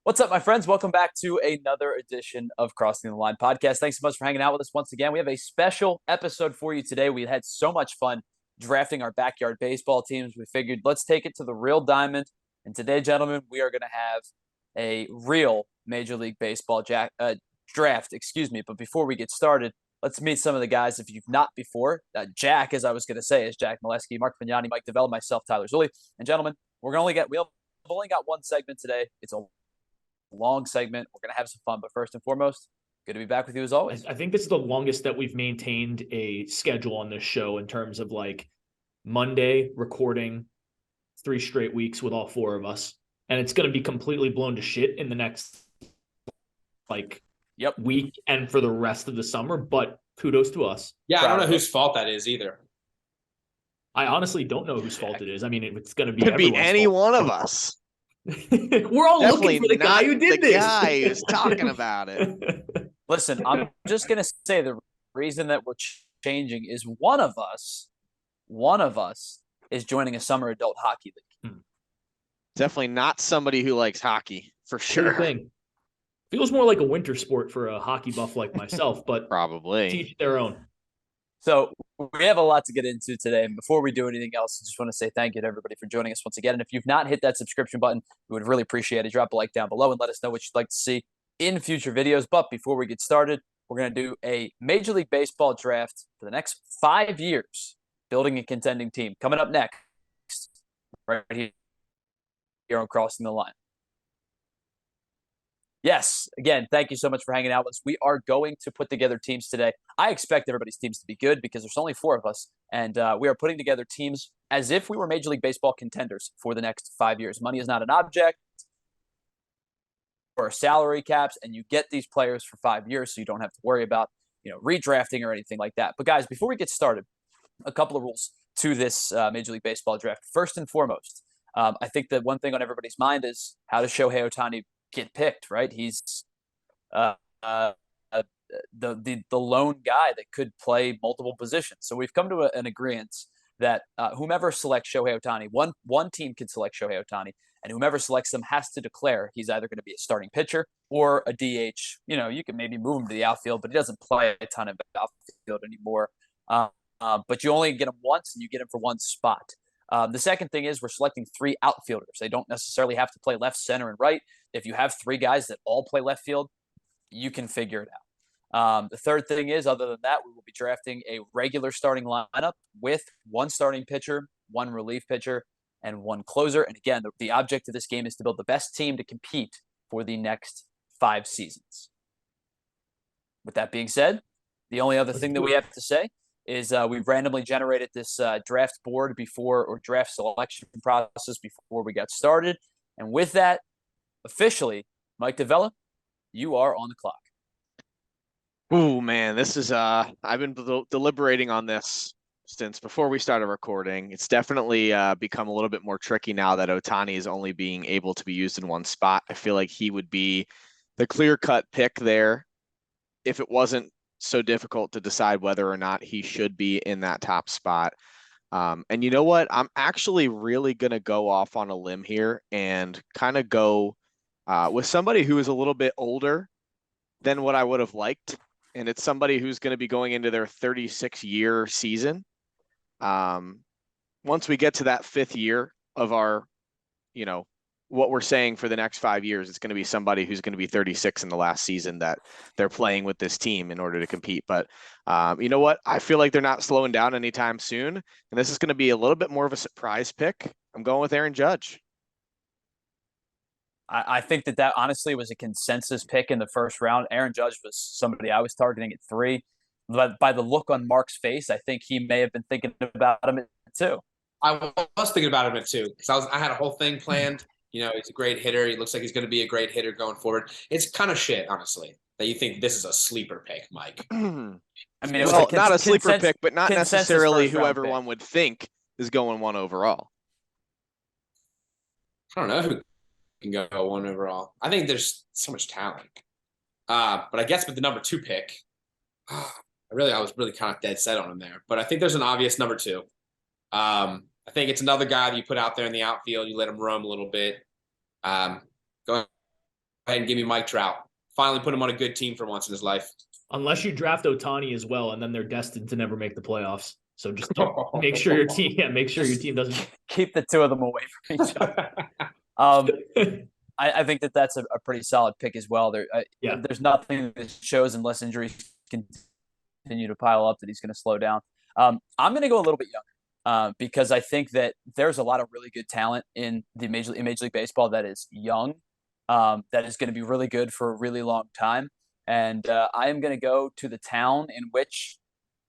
What's up, my friends? Welcome back to another edition of Crossing the Line podcast. Thanks so much for hanging out with us once again. We have a special episode for you today. We had so much fun drafting our backyard baseball teams. We figured let's take it to the real diamond. And today, gentlemen, we are going to have a real Major League Baseball draft. But before we get started, let's meet some of the guys if you've not before. Jack, as I was going to say, is Jack Molesky, Mark Vignani, Mike Develop, myself, Tyler Zulli. And gentlemen, we've only got one segment today. It's a long segment. We're going to have some fun, but first and foremost, good to be back with you as always. I think this is the longest that we've maintained a schedule on this show in terms of like Monday recording 3 straight weeks with all 4 of us. And it's going to be completely blown to shit in the next week and for the rest of the summer, but kudos to us. Yeah, I don't know whose fault that is either. I honestly don't know whose fault it is. I mean, it's going to be could be any fault. one of us. We're all Definitely looking for the guy who did this. The guy who's talking about it. Listen, I'm just going to say the reason that we're changing is one of us is joining a summer adult hockey league. Definitely not somebody who likes hockey, for sure. Thing. Feels more like a winter sport for a hockey buff like myself, but probably teach their own. So we have a lot to get into today. And before we do anything else, I just want to say thank you to everybody for joining us once again. And if you've not hit that subscription button, we would really appreciate it. Drop a like down below and let us know what you'd like to see in future videos. But before we get started, we're going to do a Major League Baseball draft for the next 5 years, building a contending team. Coming up next, right here on Crossing the Line. Yes, again, thank you so much for hanging out with us. We are going to put together teams today. I expect everybody's teams to be good because there's only 4 of us, and we are putting together teams as if we were Major League Baseball contenders for the next 5 years. Money is not an object or salary caps, and you get these players for 5 years, so you don't have to worry about redrafting or anything like that. But guys, before we get started, a couple of rules to this Major League Baseball draft. First and foremost, I think that one thing on everybody's mind is how does Shohei Ohtani get picked, right? He's the lone guy that could play multiple positions. So we've come to an agreement that whomever selects Shohei Ohtani, one team can select Shohei Ohtani, and whomever selects them has to declare he's either going to be a starting pitcher or a DH. You can maybe move him to the outfield, but he doesn't play a ton of outfield anymore. But you only get him once, and you get him for one spot. The second thing is we're selecting 3 outfielders. They don't necessarily have to play left, center, and right. If you have 3 guys that all play left field, you can figure it out. The third thing is, other than that, we will be drafting a regular starting lineup with 1 starting pitcher, 1 relief pitcher, and 1 closer. And again, the object of this game is to build the best team to compete for the next 5 seasons. With that being said, the only other thing that we have to say is we randomly generated this draft board or draft selection process before we got started. And with that, officially, Mike Develop, you are on the clock. Oh man, this is I've been deliberating on this since before we started recording. It's definitely become a little bit more tricky now that Ohtani is only being able to be used in one spot. I feel like he would be the clear-cut pick there if it wasn't so difficult to decide whether or not he should be in that top spot. And you know what? I'm actually really going to go off on a limb here and kind of go with somebody who is a little bit older than what I would have liked. And it's somebody who's going to be going into their 36-year season. Once we get to that 5th year of our, what we're saying for the next 5 years, it's going to be somebody who's going to be 36 in the last season that they're playing with this team in order to compete. But you know what? I feel like they're not slowing down anytime soon. And this is going to be a little bit more of a surprise pick. I'm going with Aaron Judge. I think that honestly was a consensus pick in the first round. Aaron Judge was somebody I was targeting at 3. But by the look on Mark's face, I think he may have been thinking about him at 2. I was thinking about him at 2 because I had a whole thing planned. He's a great hitter. He looks like he's going to be a great hitter going forward. It's kind of shit, honestly, that you think this is a sleeper pick, Mike. I mean, it was not a sleeper pick, but not necessarily who everyone would think is going 1 overall. I don't know who can go 1 overall. I think there's so much talent. But I guess with the number 2 pick, I was really kind of dead set on him there. But I think there's an obvious number 2. I think it's another guy that you put out there in the outfield. You let him roam a little bit. Go ahead and give me Mike Trout. Finally put him on a good team for once in his life. Unless you draft Otani as well, and then they're destined to never make the playoffs. So just make sure your team, make sure your team doesn't keep the two of them away from each other. I think that's a pretty solid pick as well. There's nothing that shows unless injuries continue to pile up that he's going to slow down. I'm going to go a little bit younger because I think that there's a lot of really good talent in Major League Baseball that is young, that is going to be really good for a really long time. And I am going to go to the town in which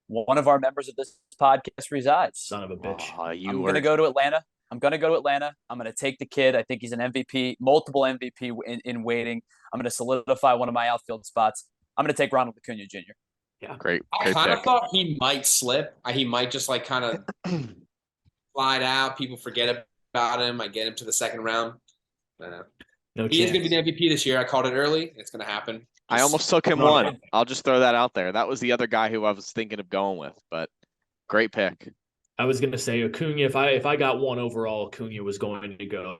one of our members of this podcast resides. Son of a bitch. I'm going to go to Atlanta. I'm going to take the kid. I think he's an MVP, multiple MVP in waiting. I'm going to solidify one of my outfield spots. I'm going to take Ronald Acuna Jr. Yeah, Great. I kind of thought he might slip. He might just like kind of slide out. People forget about him. I get him to the second round. No he is chance. going to be the MVP this year. I called it early. It's going to happen. I almost took him one. I'll just throw that out there. That was the other guy who I was thinking of going with, but great pick. I was gonna say Acuna. If I got one overall, Acuna was going to go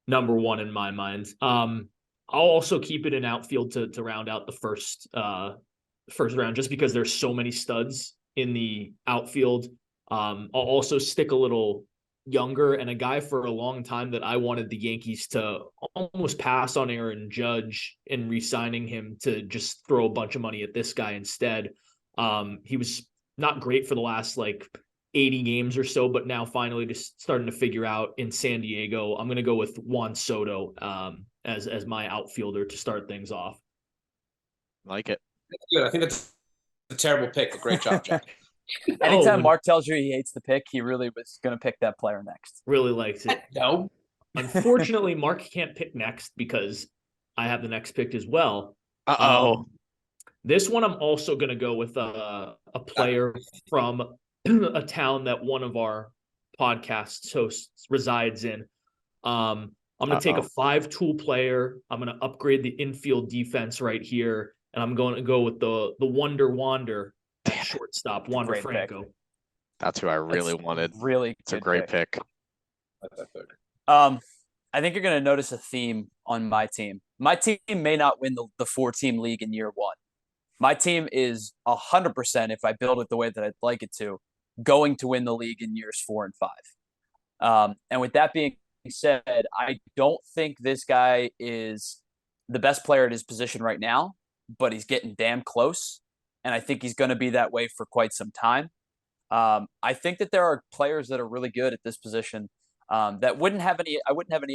number one in my mind. I'll also keep it in outfield to round out the first round, just because there's so many studs in the outfield. I'll also stick a little younger, and a guy for a long time that I wanted the Yankees to almost pass on Aaron Judge and re-signing him to just throw a bunch of money at this guy instead. He was not great for the last like 80 games or so, but now finally just starting to figure out in San Diego. I'm going to go with Juan Soto as my outfielder to start things off. Like it. That's good. I think that's a terrible pick. A great job, Jack. Anytime Mark tells you he hates the pick, he really was going to pick that player next. Really likes it. No. Unfortunately, Mark can't pick next because I have the next pick as well. This one, I'm also going to go with a player from a town that one of our podcast hosts resides in. I'm going to take a 5-tool player. I'm going to upgrade the infield defense right here, and I'm going to go with the Wonder Wander at shortstop, Wander Franco. That's who I really wanted. Really, it's a great pick. I think you're going to notice a theme on my team. My team may not win the 4-team league in year one. My team is 100%, if I build it the way that I'd like it to, going to win the league in years 4 and 5. And with that being said, I don't think this guy is the best player at his position right now, but he's getting damn close. And I think he's going to be that way for quite some time. I think that there are players that are really good at this position that I wouldn't have any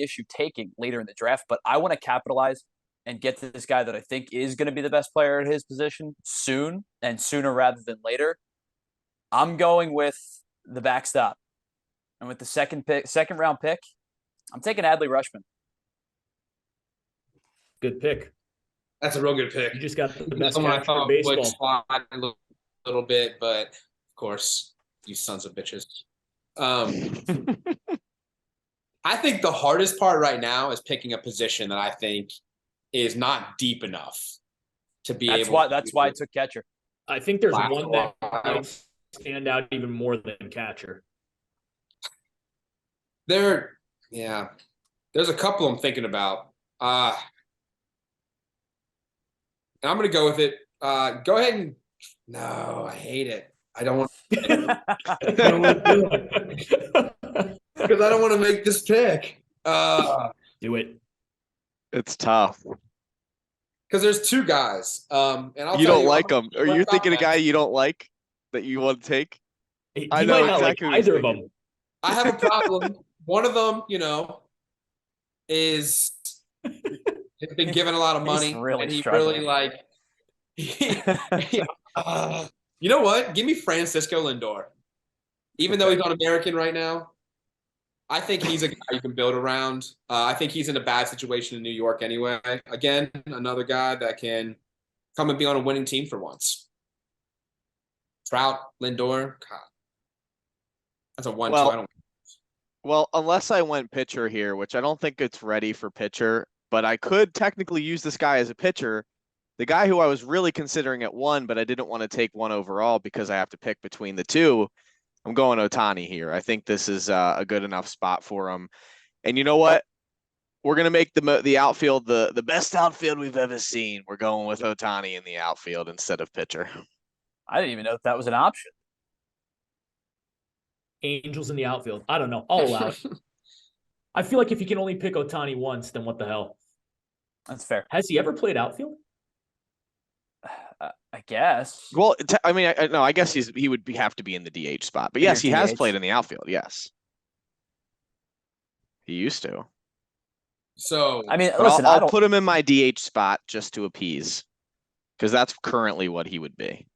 issue taking later in the draft, but I want to capitalize and get to this guy that I think is going to be the best player at his position soon, and sooner rather than later. I'm going with the backstop. And with the second round pick, I'm taking Adley Rutschman. Good pick. That's a real good pick. You just got the best Someone I catcher in thought baseball. would slide a little bit, but of course, you sons of bitches. I think the hardest part right now is picking a position that I think is not deep enough to be able. That's why I took catcher. I think there's one that might stand out even more than catcher. There's a couple I'm thinking about. And I'm going to go with it. Go ahead and no, I hate it. I don't want because I don't want to make this pick. Do it. It's tough. Because there's two guys. And you don't like them. Are you thinking a guy you don't like that you want to take? I know exactly like either of them. I have a problem. One of them, is has been given a lot of money, really and he struggling. really like. You know what? Give me Francisco Lindor. Even though he's on American right now, I think he's a guy you can build around. I think he's in a bad situation in New York anyway. Again, another guy that can come and be on a winning team for once. Trout, Lindor, God. That's a 1-2. Well, unless I went pitcher here, which I don't think it's ready for pitcher, but I could technically use this guy as a pitcher. The guy who I was really considering at 1, but I didn't want to take 1 overall because I have to pick between the two. I'm going Otani here. I think this is a good enough spot for him. And you know what? we're gonna make the outfield the best outfield we've ever seen. We're going with Ohtani in the outfield instead of pitcher. I didn't even know if that was an option. Angels in the outfield. I don't know. I'll allow it. I feel like if you can only pick Ohtani once, then what the hell? That's fair. Has he ever played outfield? I guess. Well, I mean, no, I guess he would have to be in the DH spot. But yes, he has DH. played in the outfield. Yes, he used to. So I mean, But listen, I I'll don't. put him in my DH spot just to appease, because that's currently what he would be.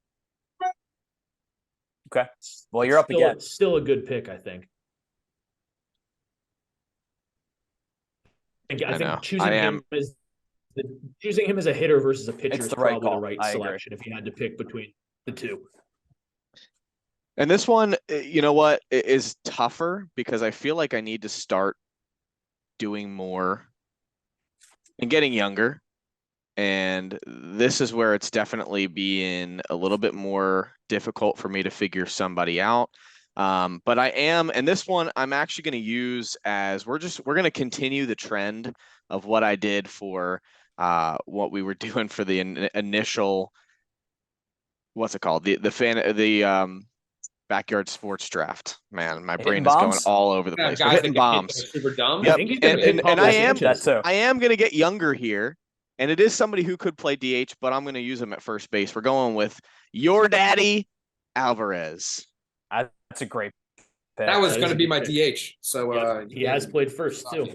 Okay. Well, you're up Still, again. Still a good pick, I think. I I know. think choosing I am. him as a hitter versus a pitcher It's is the right probably call. the right I agree. selection if you had to pick between the two. And this one, you know what, is tougher because I feel like I need to start doing more and getting younger. And this is where it's definitely being a little bit more difficult for me to figure somebody out. But I am, and this one I'm actually going to use as we're going to continue the trend of what I did for what we were doing for the initial, what's it called? The backyard sports draft. Man, my brain is going bombs? all over the yeah, place. We're guys hitting that get hit that bombs. are super dumb. Yep. I think he's gonna pick And Pablo I am Sanchez. That too. I am going to get younger here, and it is somebody who could play DH, but I'm going to use him at first base. We're going with your daddy, Alvarez. That's a great pick. That was That going is to a be good my pick. DH. So Yeah, he has played first too.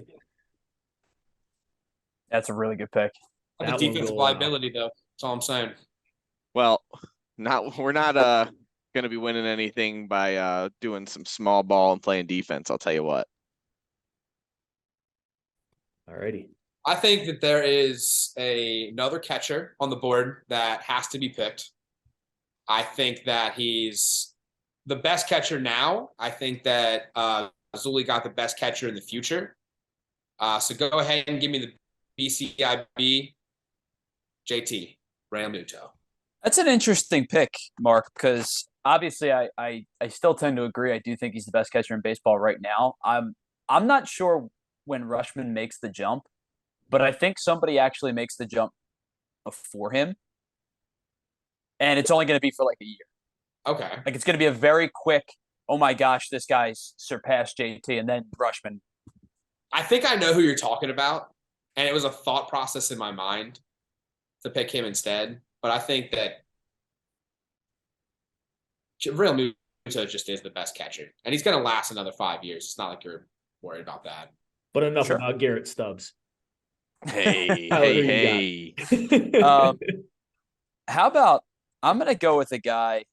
That's a really good pick. The That will defensive go, liability, though. That's all I'm saying. Well, we're not going to be winning anything by doing some small ball and playing defense. I'll tell you what. Alrighty. I think that there is another catcher on the board that has to be picked. I think that he's the best catcher now. I think that Zuli got the best catcher in the future. So go ahead and give me the BCIB JT, Realmuto. That's an interesting pick, Mark, because obviously I still tend to agree. I do think he's the best catcher in baseball right now. I'm not sure when Rutschman makes the jump, but I think somebody actually makes the jump before him. And it's only going to be for like a year. Okay. Like it's going to be a very quick, oh my gosh, this guy's surpassed JT, and then Rutschman. I think I know who you're talking about, and it was a thought process in my mind to pick him instead. But I think that Realmuto just is the best catcher, and he's going to last another 5 years. It's not like you're worried about that. But enough Sure. about Garrett Stubbs. Hey, Tyler, hey, who hey. you got? How about I'm going to go with a guy.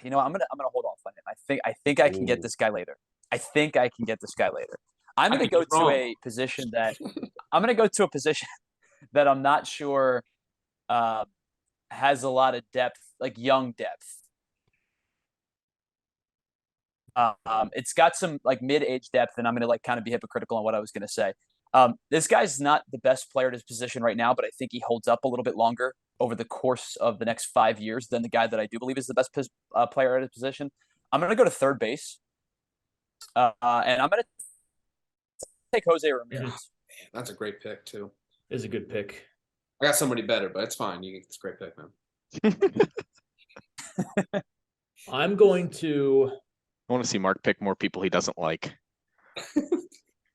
I'm gonna hold off on him. I think I can get this guy later. I'm gonna go to a position that I'm not sure has a lot of depth, like young depth. It's got some like mid-age depth, and I'm gonna like kind of be hypocritical on what I was gonna say. This guy's not the best player at his position right now, but I think he holds up a little bit longer over the course of the next 5 years than the guy that I do believe is the best player at his position. I'm going to go to third base, and I'm going to take Jose Ramirez. Man, that's a great pick too. Is a good pick. I got somebody better, but it's fine. It's a great pick, man. I'm going to I want to see Mark pick more people he doesn't like.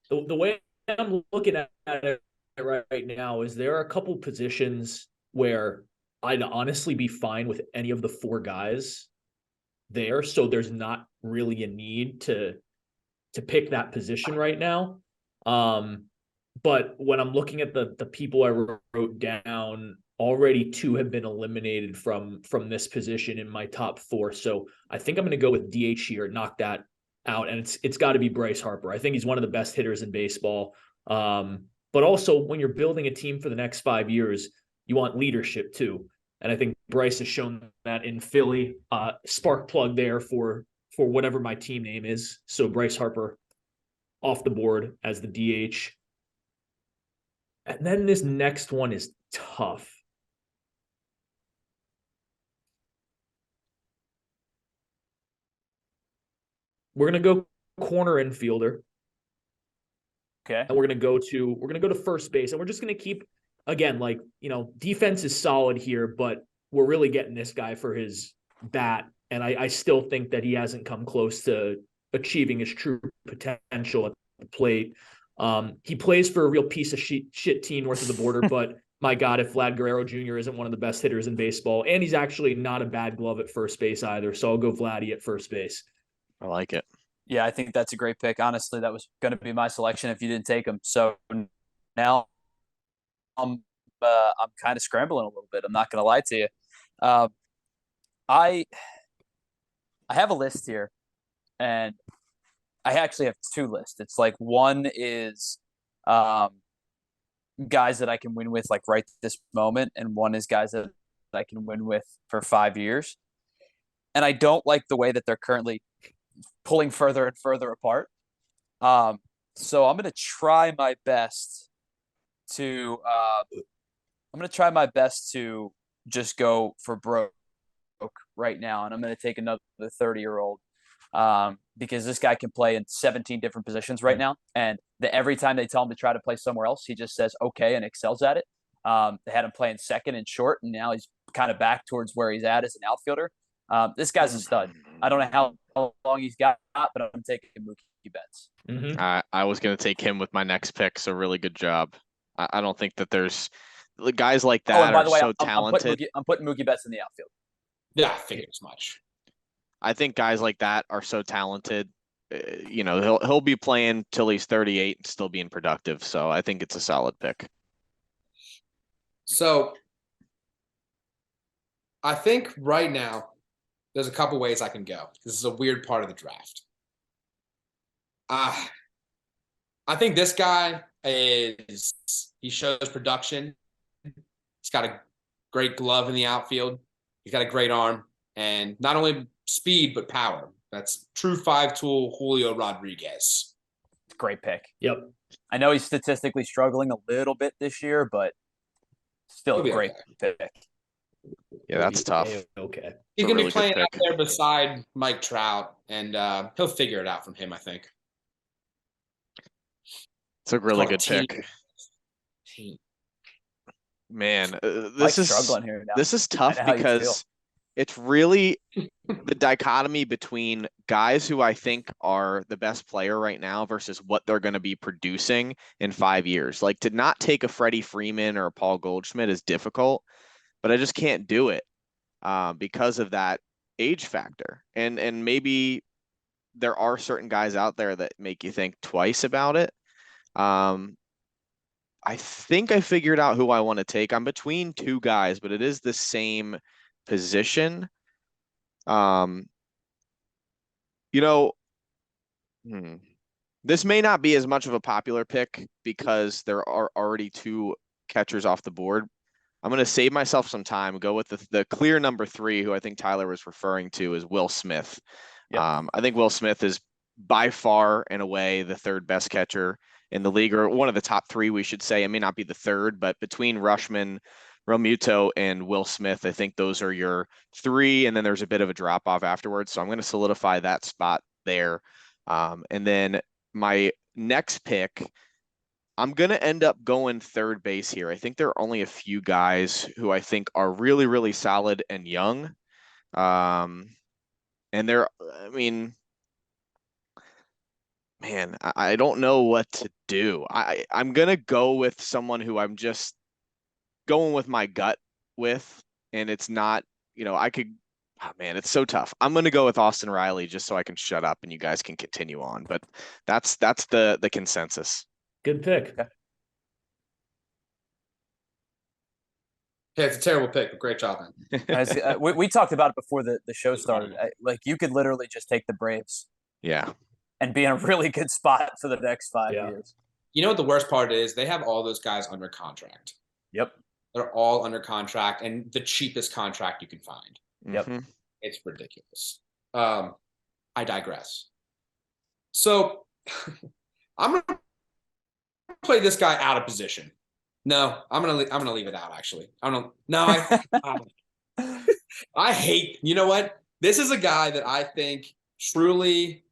the way I'm looking at it right now is there are a couple positions where I'd honestly be fine with any of the four guys there. So there's not really a need to pick that position right now. But when I'm looking at the people I wrote down, already two have been eliminated from this position in my top four. So I think I'm going to go with DH here, knock that out. And it's got to be Bryce Harper. I think he's one of the best hitters in baseball. But also when you're building a team for the next 5 years, you want leadership too. And I think Bryce has shown that in Philly. Spark plug there for whatever my team name is. So Bryce Harper off the board as the DH. And then this next one is tough. We're gonna go corner infielder, Okay. and we're gonna go to first base, and we're just gonna keep again, like, defense is solid here, but we're really getting this guy for his bat, and I still think that he hasn't come close to achieving his true potential at the plate. He plays for a real piece of shit team north of the border, but my God, if Vlad Guerrero Jr. isn't one of the best hitters in baseball, and he's actually not a bad glove at first base either, so I'll go Vladdy at first base. I like it. Yeah, I think that's a great pick. Honestly, that was going to be my selection if you didn't take him. So now I'm kind of scrambling a little bit. I'm not going to lie to you. Uh, I have a list here, and I actually have two lists. It's like one is um, guys that I can win with like right this moment, and one is guys that I can win with for 5 years. And I don't like the way that they're currently pulling further and further apart. So I'm going to try my best to just go for broke right now, and I'm going to take another 30-year-old because this guy can play in 17 different positions right now, and every time they tell him to try to play somewhere else, he just says okay and excels at it. They had him playing second and short, and now he's kind of back towards where he's at as an outfielder. This guy's a stud. I don't know how long he's got, but I'm taking Mookie Betts. Mm-hmm. I was going to take him with my next pick, so really good job. I don't think that there's guys like Oh, and that by are the way, so talented. I'm putting Mookie Betts in the outfield. Yeah, I figured as much. I think guys like that are so talented. He'll be playing till he's 38 and still being productive. So I think it's a solid pick. So I think right now there's a couple ways I can go. This is a weird part of the draft. I think this guy he shows production. He's got a great glove in the outfield. He's got a great arm, and not only speed but power. That's true 5-tool Julio Rodriguez. Great pick. Yep. I know he's statistically struggling a little bit this year, but still a great pick. Yeah, that's tough. Okay. He's a going to really be playing good out pick. there beside Mike Trout, and he'll figure it out from him, I think. It's a really good called pick. Team. Man, Mike's struggling here now. this is tough I know how you feel. because it's really the dichotomy between guys who I think are the best player right now versus what they're going to be producing in 5 years. Like, to not take a Freddie Freeman or a Paul Goldschmidt is difficult, but I just can't do it because of that age factor. And maybe there are certain guys out there that make you think twice about it. I think I figured out who I want to take. I'm between two guys, but it is the same position. This may not be as much of a popular pick because there are already two catchers off the board. I'm going to save myself some time, go with the clear number 3, who I think Tyler was referring to, is Will Smith. Yep. I think Will Smith is by far and away the third best catcher in the league, or one of the top 3, we should say. It may not be the third, but between Rutschman, Realmuto, and Will Smith, I think those are your 3, and then there's a bit of a drop off afterwards. So I'm going to solidify that spot there. And then my next pick, I'm going to end up going third base here. I think there are only a few guys who I think are really, really solid and young. And man, I don't know what to do. I'm going to go with someone who I'm just going with my gut with, and it's not, it's so tough. I'm going to go with Austin Riley just so I can shut up and you guys can continue on. But that's the consensus. Good pick. Okay. Yeah, it's a terrible pick, but great job, man. We talked about it before the show started. You could literally just take the Braves. Yeah. And be in a really good spot for the next 5 years. You know what the worst part is? They have all those guys under contract. Yep. They're all under contract, and the cheapest contract you can find. Yep. Mm-hmm. It's ridiculous. I digress. So I'm gonna play this guy out of position. No, I'm gonna leave it out. Actually, I hate. You know what? This is a guy that I think truly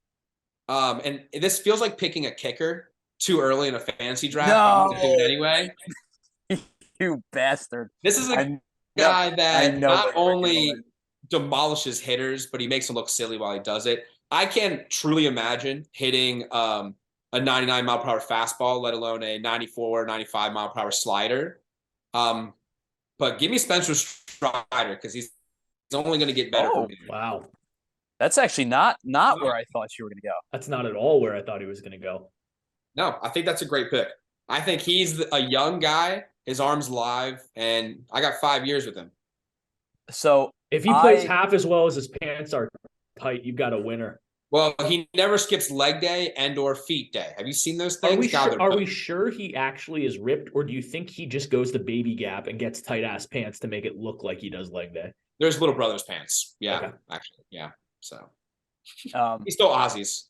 And this feels like picking a kicker too early in a fantasy draft. But I'm gonna do it No. anyway. You bastard. This is a I guy I that know not where you were only going. demolishes hitters, but he makes them look silly while he does it. I can't truly imagine hitting a 99 mile per hour fastball, let alone a 94, 95 mile per hour slider. But give me Spencer Strider because he's only going to get better Oh, from here. Wow. That's actually not where I thought you were going to go. That's not at all where I thought he was going to go. No, I think that's a great pick. I think he's a young guy. His arm's live, and I got 5 years with him. So If he plays half as well as his pants are tight, you've got a winner. Well, he never skips leg day and or feet day. Have you seen those things? Are we sure he actually is ripped, or do you think he just goes to baby gap and gets tight ass pants to make it look like he does leg day? There's little brother's pants. Yeah, Okay. actually, yeah. So he's still Aussies.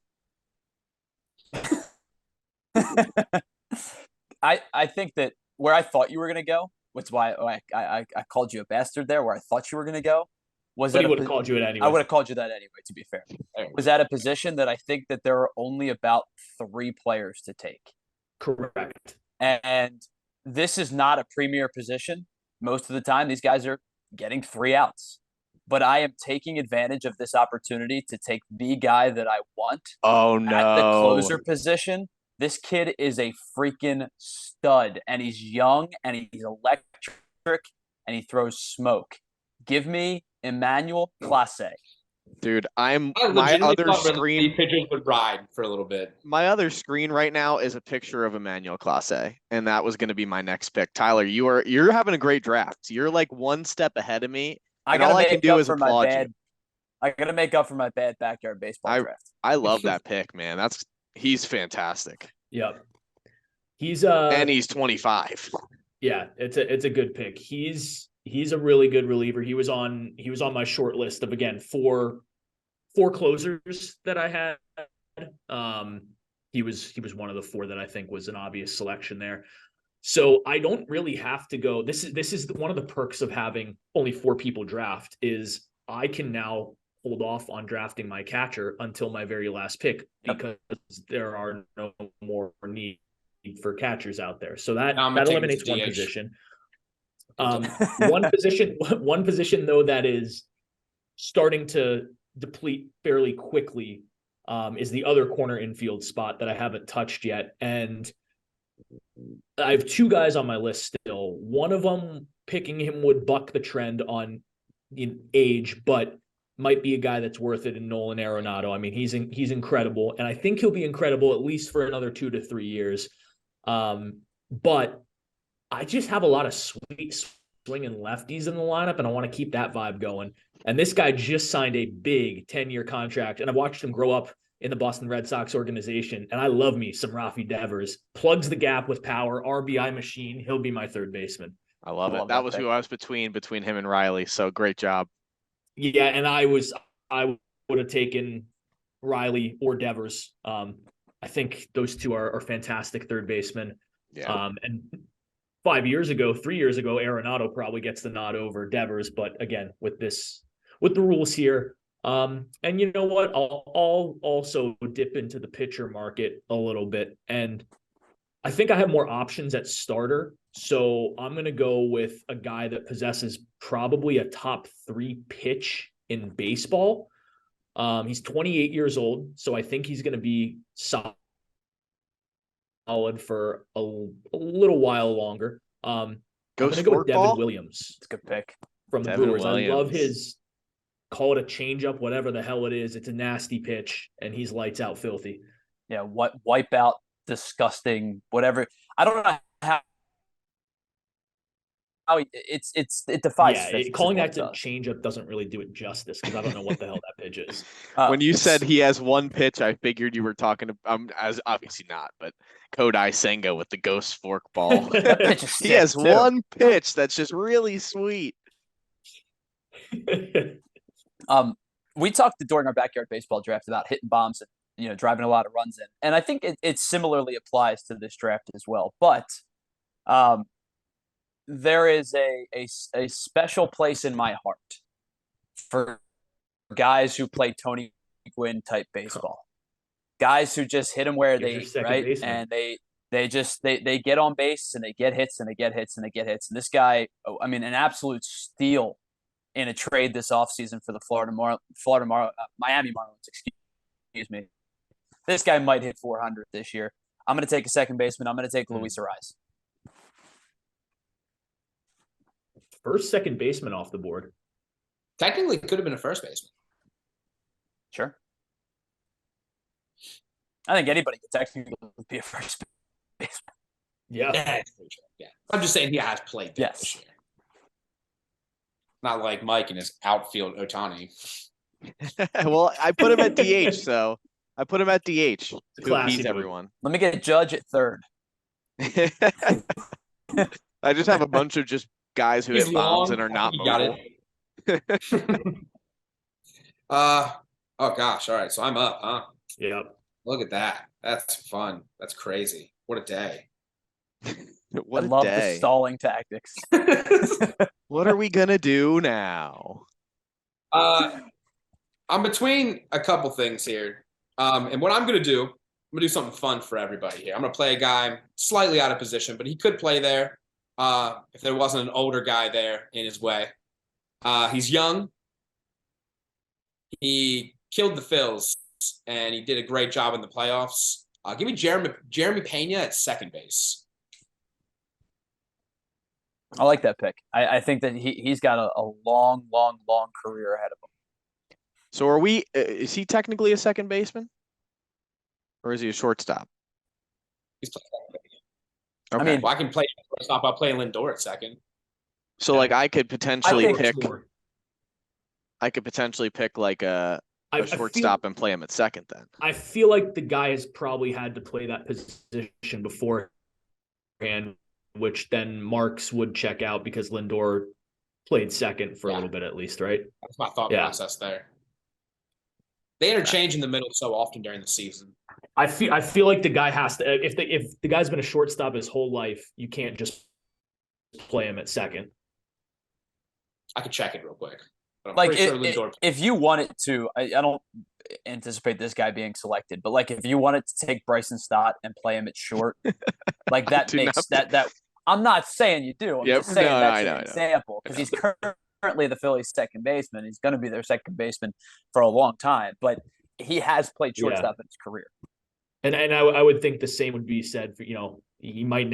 I think that where I thought you were going to go, which is why I called you a bastard there, where I thought you were going to go, was But that he would have called you it anyway. I would have called you that anyway, to be fair. Was at a position that I think that there are only about 3 players to take. Correct. And this is not a premier position. Most of the time, these guys are getting 3 outs. But I am taking advantage of this opportunity to take the guy that I want Oh no. at the closer position. This kid is a freaking stud, and he's young, and he's electric, and he throws smoke. Give me Emmanuel Clase. Dude, I my legitimately other thought screen pitchers would ride for a little bit. my other screen right now is a picture of Emmanuel Clase, and that was going to be my next pick. Tyler, you're having a great draft. You're like one step ahead of me. And all I can do is applaud you. I gotta make up for my bad backyard baseball draft. I love that pick, man. He's fantastic. Yep. He's And he's 25. Yeah, it's a good pick. He's a really good reliever. He was on my short list of, again, four closers that I had. He was one of the 4 that I think was an obvious selection there. So I don't really have to go. This is one of the perks of having only 4 people draft is I can now hold off on drafting my catcher until my very last pick because there are no more need for catchers out there. So that eliminates one position. One position though that is starting to deplete fairly quickly is the other corner infield spot that I haven't touched yet. And I have 2 guys on my list still. One of them, picking him would buck the trend on age, but might be a guy that's worth it in Nolan Arenado. I mean, he's incredible, and I think he'll be incredible at least for another 2 to 3 years. But I just have a lot of sweet swinging lefties in the lineup, and I want to keep that vibe going. And this guy just signed a big 10-year contract, and I watched him grow up in the Boston Red Sox organization, and I love me some Rafi Devers. Plugs the gap with power, RBI machine. He'll be my third baseman. I love it. That was who I was between him and Riley. So great job. Yeah, and I would have taken Riley or Devers. I think those 2 are fantastic third basemen. Yeah. And 3 years ago, Arenado probably gets the nod over Devers. But again, with the rules here, and you know what, I'll also dip into the pitcher market a little bit, and I think I have more options at starter. So I'm going to go with a guy that possesses probably a top 3 pitch in baseball. He's 28 years old, so I think he's going to be solid for a little while longer. I'm going to go with Devin Williams. It's a good pick. From the Brewers. I love his, call it a changeup, whatever the hell it is. It's a nasty pitch, and he's lights out filthy. Yeah, wipe out, disgusting, whatever. I don't know how it defies. Yeah, calling that a changeup doesn't really do it justice because I don't know what the hell that pitch is. When you said he has one pitch, I figured you were talking to as obviously not, but Kodai Senga with the ghost fork ball. He has one pitch that's just really sweet. We talked during our backyard baseball draft about hitting bombs and driving a lot of runs in, and I think it similarly applies to this draft as well. But there is a special place in my heart for guys who play Tony Gwynn type baseball. guys who just hit them where Here's they your eat, second right? baseman. And they get on base and they get hits and they get hits and they get hits. And this guy, I mean, an absolute steal in a trade this offseason for the Miami Marlins, excuse me. This guy might hit 400 this year. I'm going to take a second baseman. I'm going to take Luis Arraez. First second baseman off the board. Technically, could have been a first baseman. Sure. I think anybody could technically be a first baseman. Yeah. That's pretty true. Yeah. I'm just saying he has played there this year. Not like Mike and his outfield Otani. Well, I put him at DH, so I put him at DH. a To classy appease move. everyone. Let me get Judge at third. I just have a bunch of just guys who He's hit bombs long. and are I not think he got mobile. it. Oh gosh. All right. So I'm up, huh? Yep. Look at that. That's fun. That's crazy. What a day. What I a love the day. stalling tactics. What are we gonna do now? I'm between a couple things here. And what I'm gonna do something fun for everybody here. I'm gonna play a guy slightly out of position, but he could play there if there wasn't an older guy there in his way. He's young. He killed the Phils, and he did a great job in the playoffs. Give me Jeremy Pena at second base. I like that pick. I think that he's got a long career ahead of him. So are we? Is he technically a second baseman, or is he a shortstop? He's playing second base. Okay. I mean, Well, I can play shortstop. I'll play Lindor at second. so like I could potentially think- pick. More. I could potentially pick like a I shortstop and play him at second then. I feel like the guy has probably had to play that position beforehand, which then Marks would check out because Lindor played second for a little bit at least, right? That's my thought Yeah. process there. They interchange in the middle so often during the season. I feel like the guy has to if the guy's been a shortstop his whole life, you can't just play him at second. I could check it real quick. But I'm Like pretty sure Lindor. if you wanted to, I don't anticipate this guy being selected, but like if you wanted to take Bryson Stott and play him at short, like that do makes not- that. I'm not saying you do. I'm Yep. just saying No, that's I an know. example because he's currently the Phillies' second baseman. He's going to be their second baseman for a long time, but he has played shortstop in his career. And I would think the same would be said for, he might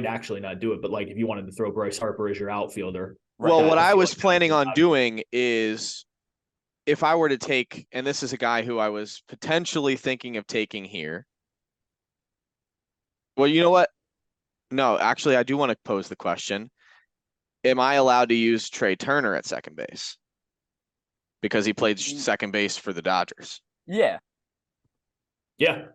actually not do it, but like if you wanted to throw Bryce Harper as your outfielder. Well, that what would I be was like- planning on doing is if I were to take, and this is a guy who I was potentially thinking of taking here. Well, you know what? No, actually, I do want to pose the question. Am I allowed to use Trey Turner at second base? Because he played second base for the Dodgers. Yeah, Yeah,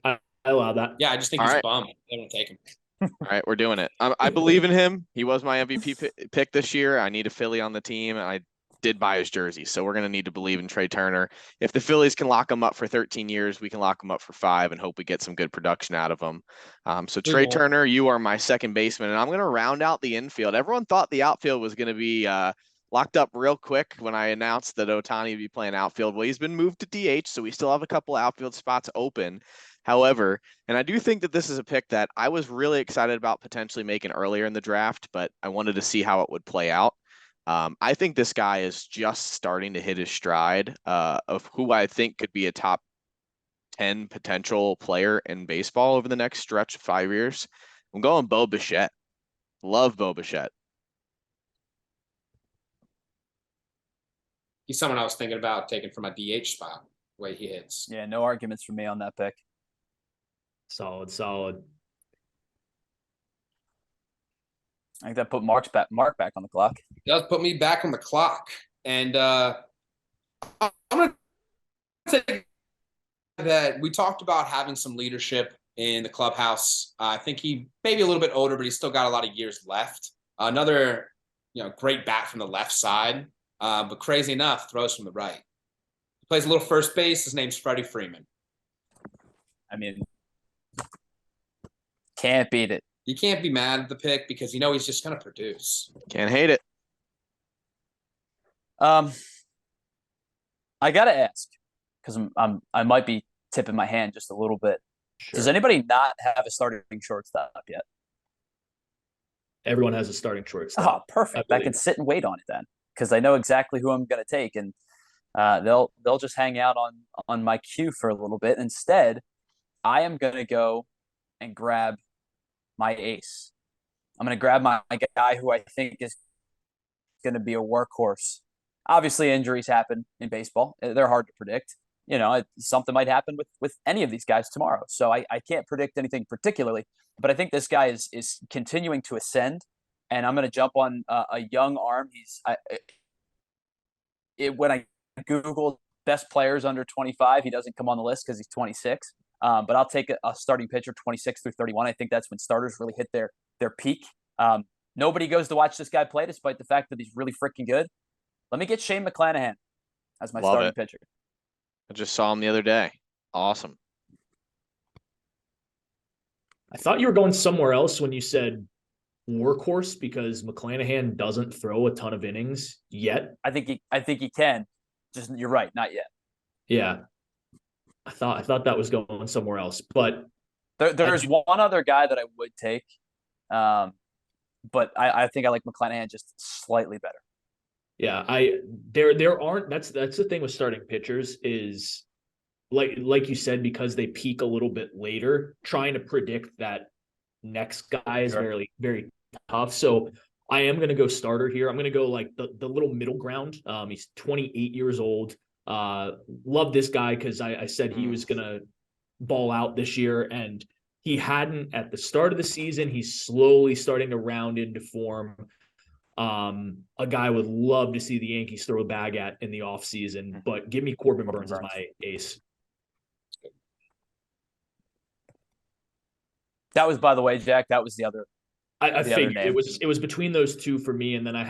I allow that. Yeah, I just think All he's right. a bum. They don't take him. All right, we're doing it. I believe in him. He was my MVP pick this year. I need a Philly on the team, and I did buy his jersey. So we're going to need to believe in Trey Turner. If the Phillies can lock him up for 13 years, we can lock him up for 5 and hope we get some good production out of him. So Trey will. Turner, you are my second baseman, and I'm going to round out the infield. Everyone thought the outfield was going to be locked up real quick when I announced that Otani would be playing outfield. Well, he's been moved to DH, so we still have a couple outfield spots open. However, and I do think that this is a pick that I was really excited about potentially making earlier in the draft, but I wanted to see how it would play out. I think this guy is just starting to hit his stride of who I think could be a top 10 potential player in baseball over the next stretch of 5 years. I'm going Bo Bichette. Love Bo Bichette. He's someone I was thinking about taking from my DH spot. The way he hits. yeah, no arguments for me on that pick. Solid. I think that put Mark back on the clock. It does put me back on the clock, and I'm gonna say that we talked about having some leadership in the clubhouse. I think he maybe a little bit older, but he's still got a lot of years left. Another, great bat from the left side, but crazy enough, throws from the right. He plays a little first base. His name's Freddie Freeman. I mean, can't beat it. You can't be mad at the pick because he's just gonna produce. Can't hate it. I gotta ask because I might be tipping my hand just a little bit. Sure. Does anybody not have a starting shortstop yet? Everyone has a starting Oh, shortstop. perfect. I can sit and wait on it then, because I know exactly who I'm going to take, and they'll just hang out on my queue for a little bit. Instead, I am going to go and grab my ace. I'm going to grab my guy who I think is going to be a workhorse. Obviously, injuries happen in baseball. They're hard to predict. Something might happen with any of these guys tomorrow. So I can't predict anything particularly, but I think this guy is continuing to ascend, and I'm going to jump on a young arm. When I Google best players under 25, he doesn't come on the list because he's 26. But I'll take a starting pitcher 26 through 31. I think that's when starters really hit their peak. Nobody goes to watch this guy play, despite the fact that he's really freaking good. Let me get Shane McClanahan as my starting pitcher. I just saw him the other day. Awesome. I thought you were going somewhere else when you said workhorse, because McClanahan doesn't throw a ton of innings yet. I think he can. Just you're right, not yet. Yeah. I thought that was going somewhere else, but there's one other guy that I would take, but I think I like McClanahan just slightly better. Yeah, there aren't. That's the thing with starting pitchers is like you said, because they peak a little bit later. Trying to predict that next guy is very, very tough. So I am going to go starter here. I'm going to go like the little middle ground. He's 28 years old. Love this guy because I said he was going to ball out this year, and he hadn't at the start of the season. He's slowly starting to round into form. A guy I would love to see the Yankees throw a bag at in the offseason, but give me Corbin Burns as my ace. That was, by the way, Jack, that was the other. I figured it was between those two for me, and then I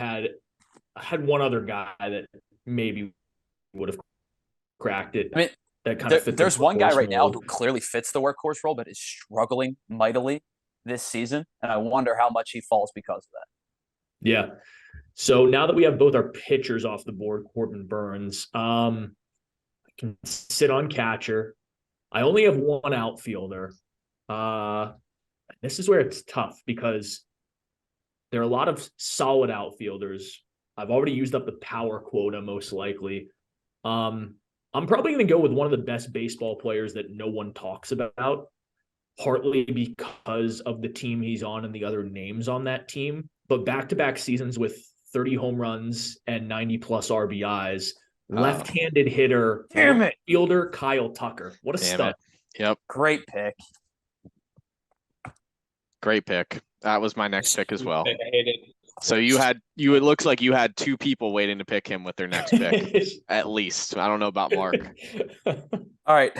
had one other guy that maybe would have cracked it. I mean, that kind of there's one guy right now who clearly fits the workhorse role, but is struggling mightily this season, and I wonder how much he falls because of that. Yeah. So now that we have both our pitchers off the board, Corbin Burns, I can sit on catcher. I only have one outfielder. This is where it's tough because there are a lot of solid outfielders. I've already used up the power quota, most likely. I'm probably going to go with one of the best baseball players that no one talks about, partly because of the team he's on and the other names on that team. But back-to-back seasons with 30 home runs and 90-plus RBIs, left-handed hitter, fielder Kyle Tucker. What a stud. Yep. Great pick. Great pick. That was my next pick as well. I hate it. So it looks like you had two people waiting to pick him with their next pick, at least. I don't know about Mark. All right.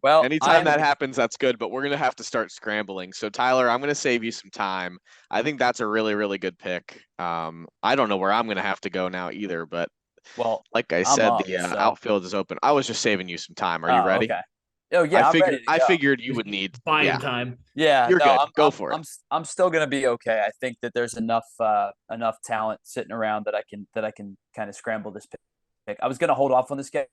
Well, anytime that happens, that's good, but we're going to have to start scrambling. So Tyler, I'm going to save you some time. I think that's a really, really good pick. I don't know where I'm going to have to go now either, but like I said, the outfield is open. I was just saving you some time. Are you ready? Okay. Oh yeah, I figured you would need buying time. Yeah, you're good. Go for it. I'm still gonna be okay. I think that there's enough talent sitting around that I can kind of scramble this pick. I was gonna hold off on this guy,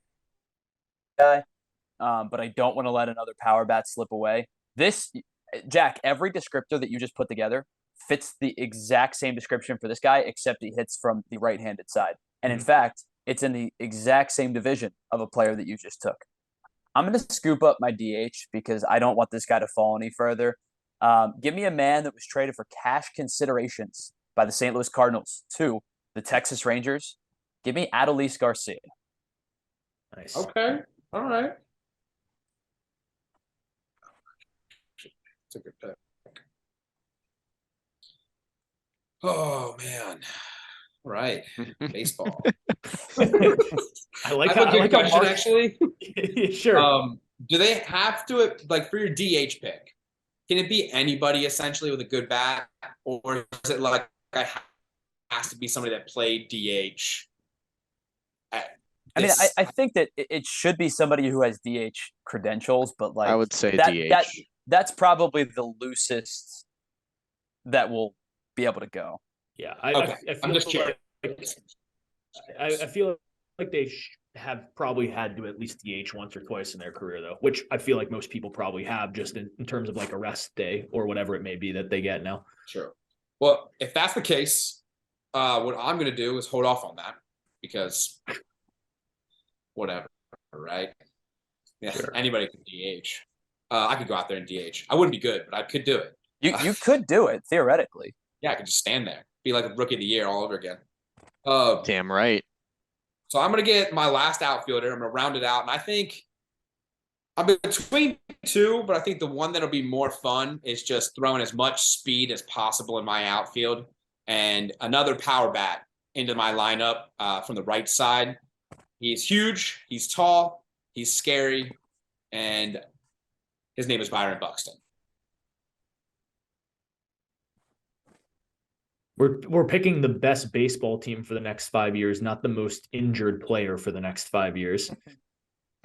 but I don't want to let another power bat slip away. Jack, every descriptor that you just put together fits the exact same description for this guy, except he hits from the right-handed side, and in fact, it's in the exact same division of a player that you just took. I'm going to scoop up my DH because I don't want this guy to fall any further. Give me a man that was traded for cash considerations by the St. Louis Cardinals to the Texas Rangers. Give me Adolis Garcia. Nice. Okay. All right. It's a good pick. Oh, man. All right. Baseball. I like a good question, Mark... actually. Sure. Do they have to, like, for your DH pick, can it be anybody essentially with a good bat, or is it like has to be somebody that played DH? I think that it should be somebody who has DH credentials, but like I would say DH. That's probably the loosest that will be able to go. Yeah, I'm just curious. I feel like they have probably had to at least DH once or twice in their career, though, which I feel like most people probably have, just in terms of like a rest day or whatever it may be that they get now. Sure. Well, if that's the case, what I'm going to do is hold off on that because whatever, right? Yeah, Sure. anybody can DH. I could go out there and DH. I wouldn't be good, but I could do it. You could do it theoretically. Yeah, I could just stand there, be like a rookie of the year all over again. Damn right. So I'm going to get my last outfielder. I'm going to round it out. And I think I'm between two, but I think the one that'll be more fun is just throwing as much speed as possible in my outfield and another power bat into my lineup from the right side. He's huge. He's tall. He's scary. And his name is Byron Buxton. We're picking the best baseball team for the next 5 years, not the most injured player for the next 5 years.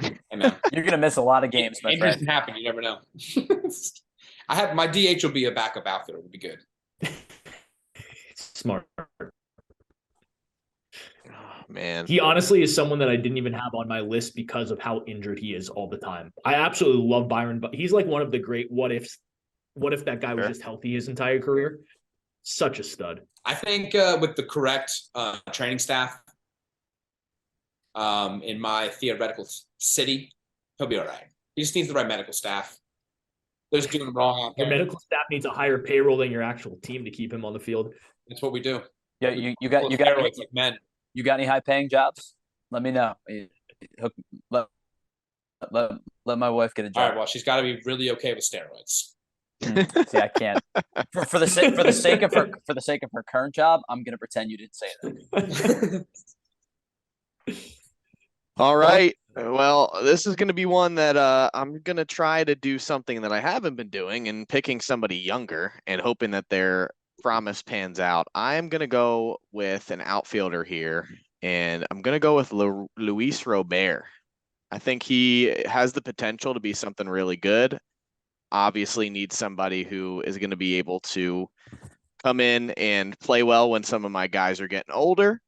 Hey, man. You're gonna miss a lot of games, my Injuries friend. can happen. You never know. I have my DH will be a backup outfielder. Would be good. Smart. Oh, man. He honestly is someone that I didn't even have on my list because of how injured he is all the time. I absolutely love Byron, but he's like one of the great what ifs. What if that guy was Sure. just healthy his entire career? Such a stud. I think with the correct training staff in my theoretical city, he'll be all right. He just needs the right medical staff. They're just doing him wrong out Your there. medical staff needs a higher payroll than your actual team to keep him on the field. That's what we do. Yeah, you got Steroids like men. you got any high paying jobs? Let me know. Let my wife get a All right. job. Well, she's got to be really okay with steroids. See, I can't. For the sake of her current job, I'm gonna pretend you didn't say that. All right. Well, this is going to be one that I'm going to try to do something that I haven't been doing and picking somebody younger and hoping that their promise pans out. I'm going to go with an outfielder here, and I'm going to go with Luis Robert. I think he has the potential to be something really good. Obviously needs somebody who is going to be able to come in and play well when some of my guys are getting older.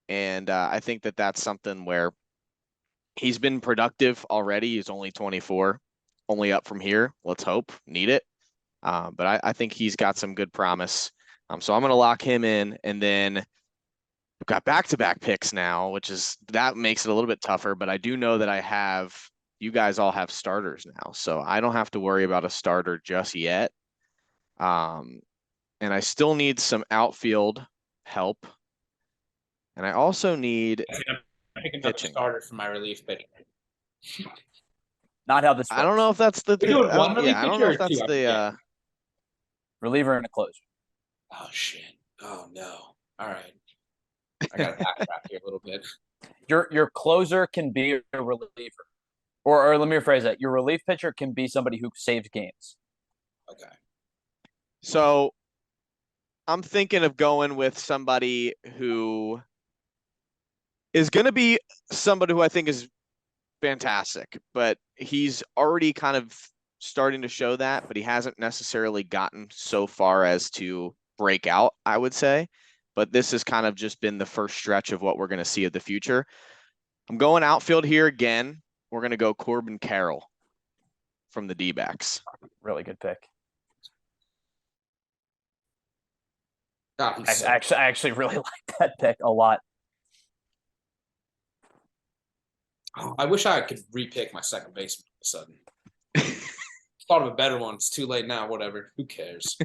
And I think that that's something where he's been productive already. He's only 24, only up from here. Let's hope, need it. But I think he's got some good promise. So I'm going to lock him in. And then we've got back-to-back picks now, that makes it a little bit tougher. But I do know that you guys all have starters now. So I don't have to worry about a starter just yet. And I still need some outfield help. And I also need I'm picking another pitching. starter for my relief pitcher. Not how this works. I don't know if that's the We're doing I one don't- yeah, I don't reliever know or if that's two? I the forget. Reliever and a closer. Oh shit! Oh no! All right, I got to backtrack here a little bit. Your closer can be a reliever, or let me rephrase that. Your relief pitcher can be somebody who saves games. Okay. So I'm thinking of going with somebody who is going to be somebody who I think is fantastic, but he's already kind of starting to show that, but he hasn't necessarily gotten so far as to break out, I would say. But this has kind of just been the first stretch of what we're going to see of the future. I'm going outfield here again. We're going to go Corbin Carroll from the D-backs. Really good pick. God, he's I so- actually really like that pick a lot. Oh, I wish I could repick my second baseman all of a sudden. Thought of a better one. It's too late now. Whatever. Who cares?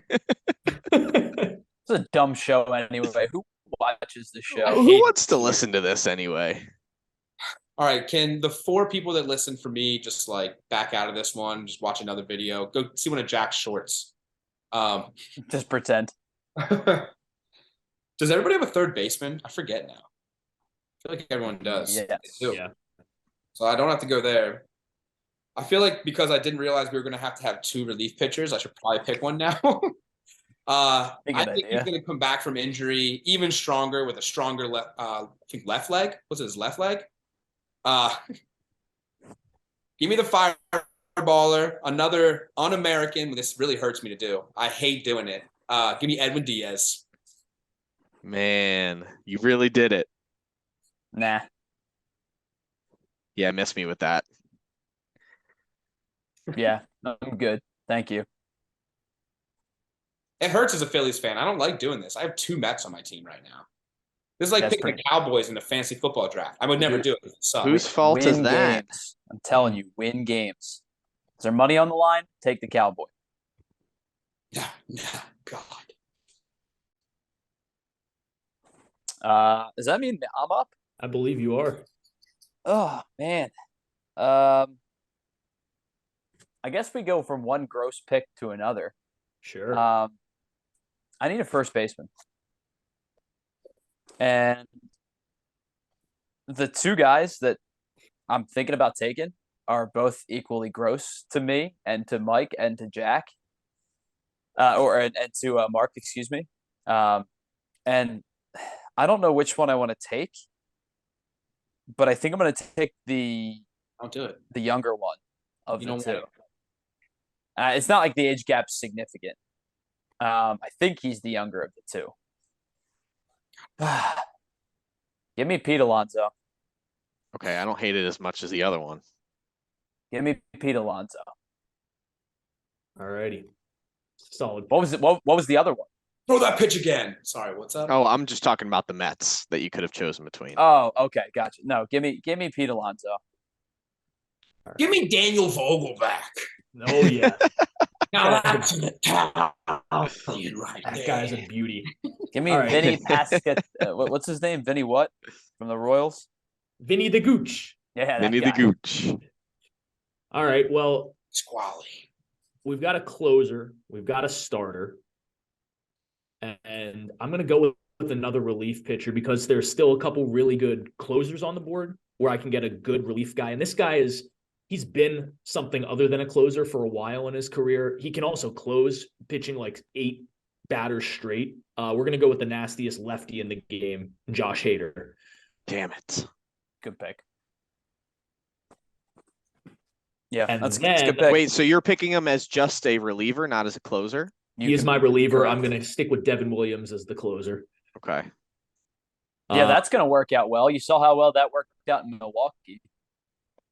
It's a dumb show anyway. Who watches the show? Who wants to listen to this anyway? All right. Can the 4 people that listen for me just like back out of this one? Just watch another video. Go see one of Jack's shorts. Just pretend. Does everybody have a third baseman? I forget now. I feel like everyone does. Yes. They do. Yeah. So I don't have to go there. I feel like because I didn't realize we were going to have 2 relief pitchers, I should probably pick one now. I Good think he's idea. going to come back from injury even stronger with a stronger left leg. What's his left leg? Give me the fireballer, another un-American. This really hurts me to do. I hate doing it. Give me Edwin Diaz. Man, you really did it. Nah. Yeah, miss me with that. Yeah, I'm good. Thank you. It hurts as a Phillies fan. I don't like doing this. I have 2 Mets on my team right now. This is like That's picking pretty- the Cowboys in a fantasy football draft. I would never do it. It sucks. Whose fault is Win that? games. I'm telling you, win games. Is there money on the line? Take the Cowboy. No, God. Does that mean I'm up? I believe you are. Oh man. I guess we go from one gross pick to another. Sure. I need a first baseman. And the 2 guys that I'm thinking about taking are both equally gross to me and to Mike and to Jack. And to Mark, excuse me. And I don't know which one I want to take, but I think I'm going to take the Don't do it. younger one of You the don't 2. want it. It's not like the age gap's significant. I think he's the younger of the 2. Give me Pete Alonso. Okay, I don't hate it as much as the other one. Give me Pete Alonso. Alrighty. Solid. What was it? What was the other one? Throw that pitch again. Sorry, what's up? Oh, I'm just talking about the Mets that you could have chosen between. Oh, okay, gotcha. No, give me Pete Alonso. Give me Daniel Vogel back. Oh yeah. Now that's an Italian right That there. guy's a beauty. Give me All right. Vinny Pascal. What's his name? Vinny what? From the Royals? Vinny the Gooch. Yeah, that Vinny the guy. Gooch. All right. Well, Squally. we've got a closer, we've got a starter, and I'm going to go with another relief pitcher because there's still a couple really good closers on the board where I can get a good relief guy. And this guy he's been something other than a closer for a while in his career. He can also close, pitching like 8 batters straight. We're going to go with the nastiest lefty in the game, Josh Hader. Damn it. Good pick. Yeah, And that's a then- good pick. Wait, so you're picking him as just a reliever, not as a closer? You He is can- my reliever. I'm going to stick with Devin Williams as the closer. Okay. Yeah, Uh, that's going to work out well. You saw how well that worked out in Milwaukee.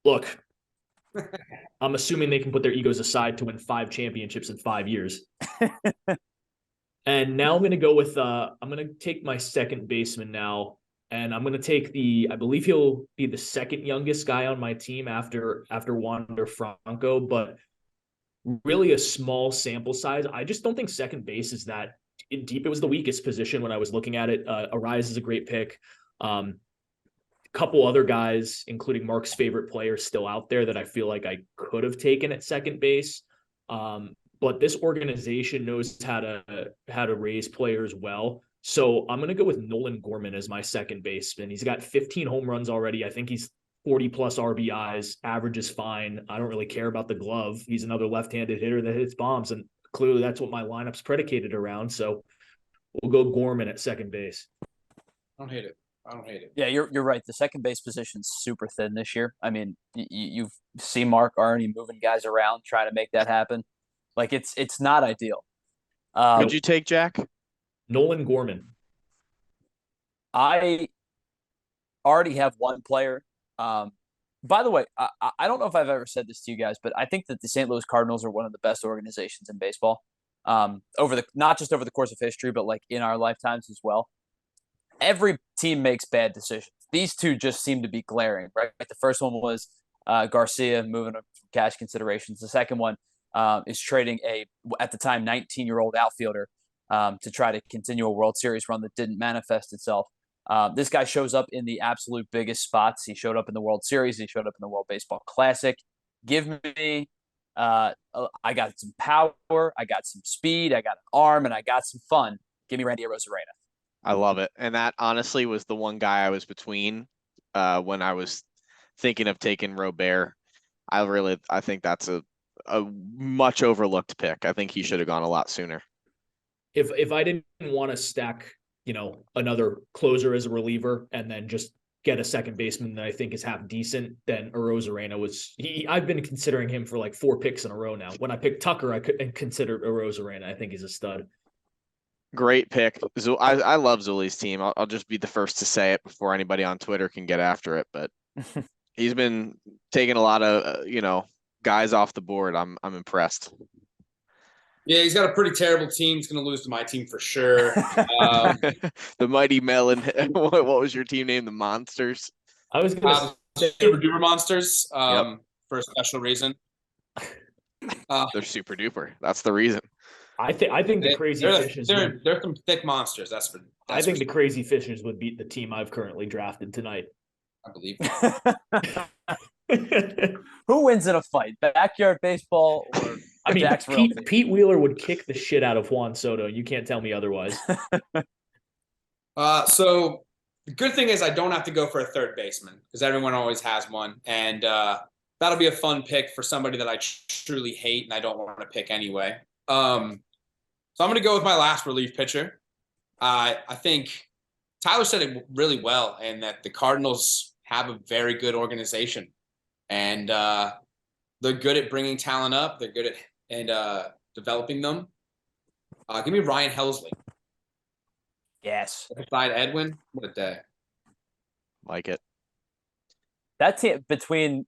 Look, I'm assuming they can put their egos aside to win 5 championships in 5 years. And now I'm going to go with I'm going to take my second baseman now, and I'm going to take I believe he'll be the second youngest guy on my team after Wander Franco, but really a small sample size. I just don't think second base is that deep. It was the weakest position when I was looking at it. Arise is a great pick. Couple other guys, including Mark's favorite players, still out there that I feel like I could have taken at second base. But this organization knows how to raise players well. So I'm going to go with Nolan Gorman as my second baseman. He's got 15 home runs already. I think he's 40 plus RBIs. Average is fine. I don't really care about the glove. He's another left-handed hitter that hits bombs, and clearly that's what my lineup's predicated around. So we'll go Gorman at second base. I don't hate it. I don't hate it. Yeah, you're right. The second base position's super thin this year. I mean, you've seen Mark already moving guys around trying to make that happen. Like it's not ideal. What'd you take, Jack? Nolan Gorman. I already have one player. By the way, I don't know if I've ever said this to you guys, but I think that the St. Louis Cardinals are one of the best organizations in baseball. Not just over the course of history, but like in our lifetimes as well. Every team makes bad decisions. These 2 just seem to be glaring, right? The first one was Garcia moving up from cash considerations. The second one is trading at the time, 19-year-old outfielder to try to continue a World Series run that didn't manifest itself. This guy shows up in the absolute biggest spots. He showed up in the World Series. He showed up in the World Baseball Classic. Give me, I got some power. I got some speed. I got an arm, and I got some fun. Give me Randy Arozarena. I love it. And that honestly was the one guy I was between when I was thinking of taking Robert. I think that's a much overlooked pick. I think he should have gone a lot sooner. If I didn't want to stack, another closer as a reliever and then just get a second baseman that I think is half decent, then Arozarena I've been considering him for like 4 picks in a row now. When I picked Tucker, I couldn't consider Arozarena. I think he's a stud. Great pick. I love Zuli's team. I'll just be the first to say it before anybody on Twitter can get after it. But He's been taking a lot of guys off the board. I'm impressed. Yeah, he's got a pretty terrible team. He's going to lose to my team for sure. The Mighty Melon. What was your team name? The Monsters. I was gonna say Super Duper Monsters. Yep. For a special reason. They're super duper. That's the reason. I think the Crazy Fishes. They're some thick monsters. I think the Crazy Fishers would beat the team I've currently drafted tonight. I believe. Who wins in a fight? Backyard baseball or I mean, Dax Realty? Pete Wheeler would kick the shit out of Juan Soto. You can't tell me otherwise. So the good thing is I don't have to go for a third baseman because everyone always has one, and that'll be a fun pick for somebody that I truly hate and I don't want to pick anyway. So I'm going to go with my last relief pitcher. I think Tyler said it really well, and that the Cardinals have a very good organization, and they're good at bringing talent up. They're good at developing them. Give me Ryan Helsley. Yes. Beside Edwin, what a day. Like it. That team between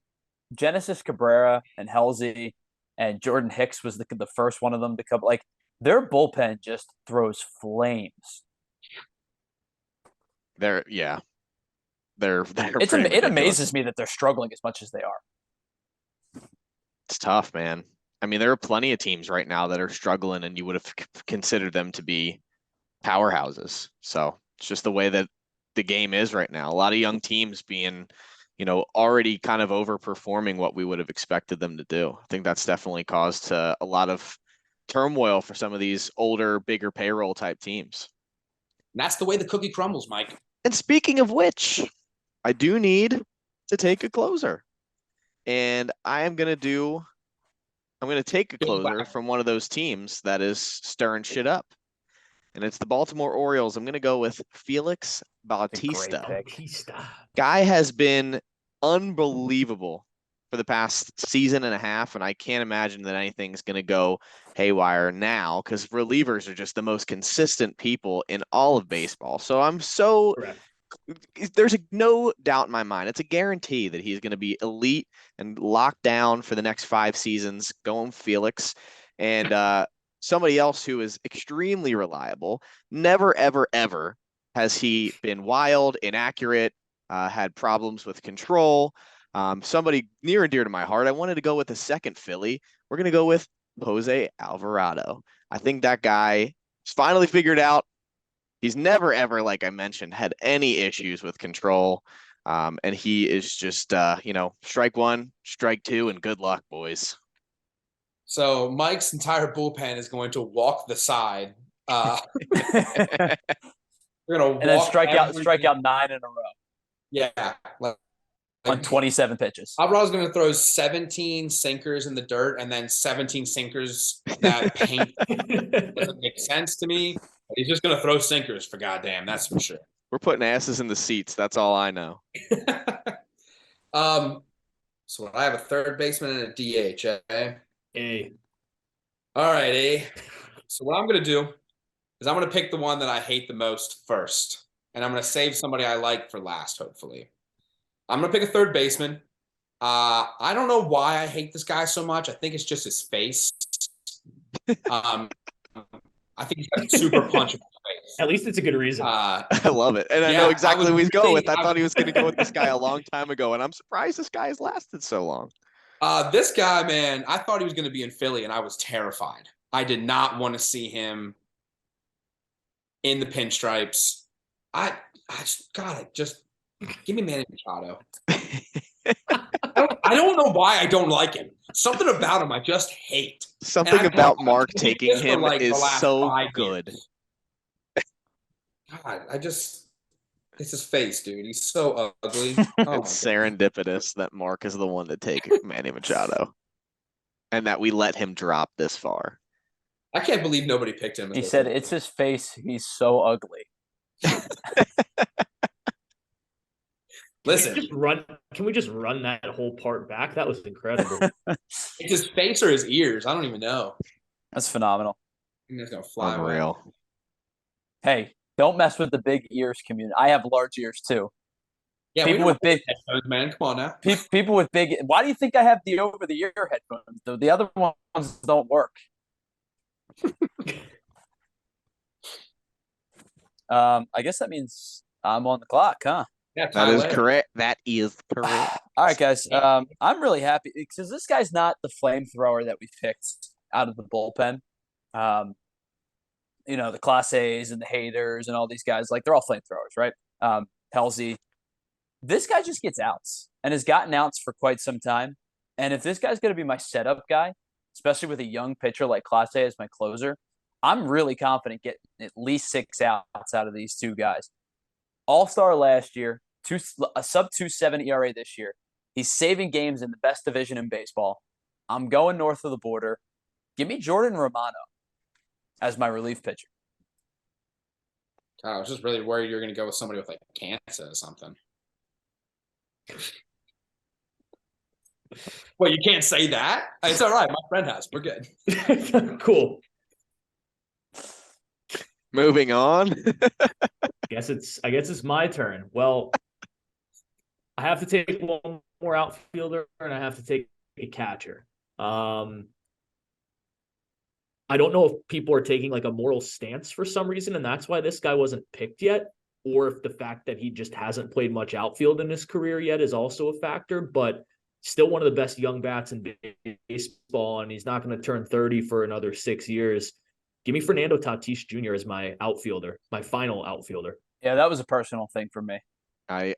Genesis Cabrera and Halsey and Jordan Hicks was the first one of them to come. Like, their bullpen just throws flames. It amazes me that they're struggling as much as they are. It's tough, man. I mean, there are plenty of teams right now that are struggling, and you would have considered them to be powerhouses. So it's just the way that the game is right now. A lot of young teams being, already kind of overperforming what we would have expected them to do. I think that's definitely caused a lot of turmoil for some of these older, bigger payroll type teams. And that's the way the cookie crumbles, Mike. And speaking of which, I do need to take a closer. And I'm going to take a closer from one of those teams that is stirring shit up. And it's the Baltimore Orioles. I'm going to go with Felix Bautista. Guy has been unbelievable for the past season and a half, and I can't imagine that anything's going to go haywire now because relievers are just the most consistent people in all of baseball. So there's no doubt in my mind. It's a guarantee that he's going to be elite and locked down for the next 5 seasons. Going Felix. And somebody else who is extremely reliable. Never, ever, ever has he been wild, inaccurate, had problems with control. Somebody near and dear to my heart. I wanted to go with the second Philly. We're going to go with Jose Alvarado. I think that guy has finally figured out he's never, ever, like I mentioned, had any issues with control. And he is just, strike one, strike two, and good luck, boys. So Mike's entire bullpen is going to walk the side. We're going to and then strike out 9 in a row. Yeah. On 27 pitches. Alvarado's going to throw 17 sinkers in the dirt and then 17 sinkers that paint doesn't make sense to me. He's just going to throw sinkers for goddamn. That's for sure. We're putting asses in the seats. That's all I know. So I have a third baseman and a DH. A. All right, A. So what I'm going to do is I'm going to pick the one that I hate the most first. And I'm going to save somebody I like for last, hopefully. I'm going to pick a third baseman. I don't know why I hate this guy so much. I think it's just his face. I think he's got a super punchable face. At least it's a good reason. I love it. And I know exactly who he's going with. I thought he was going to go with this guy a long time ago, and I'm surprised this guy has lasted so long. This guy, man, I thought he was going to be in Philly, and I was terrified. I did not want to see him in the pinstripes. Just give me Manny Machado. I don't know why I don't like him. Something about him I just hate. Something about Mark taking him is so good. God, it's his face, dude. He's so ugly. It's serendipitous that Mark is the one to take Manny Machado. And that we let him drop this far. I can't believe nobody picked him. He said it's his face. He's so ugly. Listen, can we just run that whole part back? That was incredible. It's his face or his ears. I don't even know. That's phenomenal. I think it's gonna fly away. Unreal. Hey, don't mess with the big ears community. I have large ears too. Yeah, People with big headphones, man. Come on now. people with big. Why do you think I have the over-the-ear headphones? Though the other ones don't work. I guess that means I'm on the clock, huh? Yeah, That is Tyler. correct. That is correct. All right, guys. I'm really happy because this guy's not the flamethrower that we picked out of the bullpen. The Class A's and the haters and all these guys, like they're all flamethrowers, right? Halsey. This guy just gets outs and has gotten outs for quite some time. And if this guy's going to be my setup guy, especially with a young pitcher like Class A as my closer, I'm really confident getting at least 6 outs out of these two guys. All-star last year, a sub-2.7 ERA this year. He's saving games in the best division in baseball. I'm going north of the border. Give me Jordan Romano as my relief pitcher. God, I was just really worried you were going to go with somebody with like cancer or something. Well, you can't say that. It's all right. My friend has. We're good. Cool. Moving on. I guess it's my turn. Well, I have to take one more outfielder and I have to take a catcher. I don't know if people are taking like a moral stance for some reason, and that's why this guy wasn't picked yet, or if the fact that he just hasn't played much outfield in his career yet is also a factor, but still one of the best young bats in baseball, and he's not going to turn 30 for another 6 years. Give me Fernando Tatis Jr. as my outfielder, my final outfielder. Yeah, that was a personal thing for me. I'm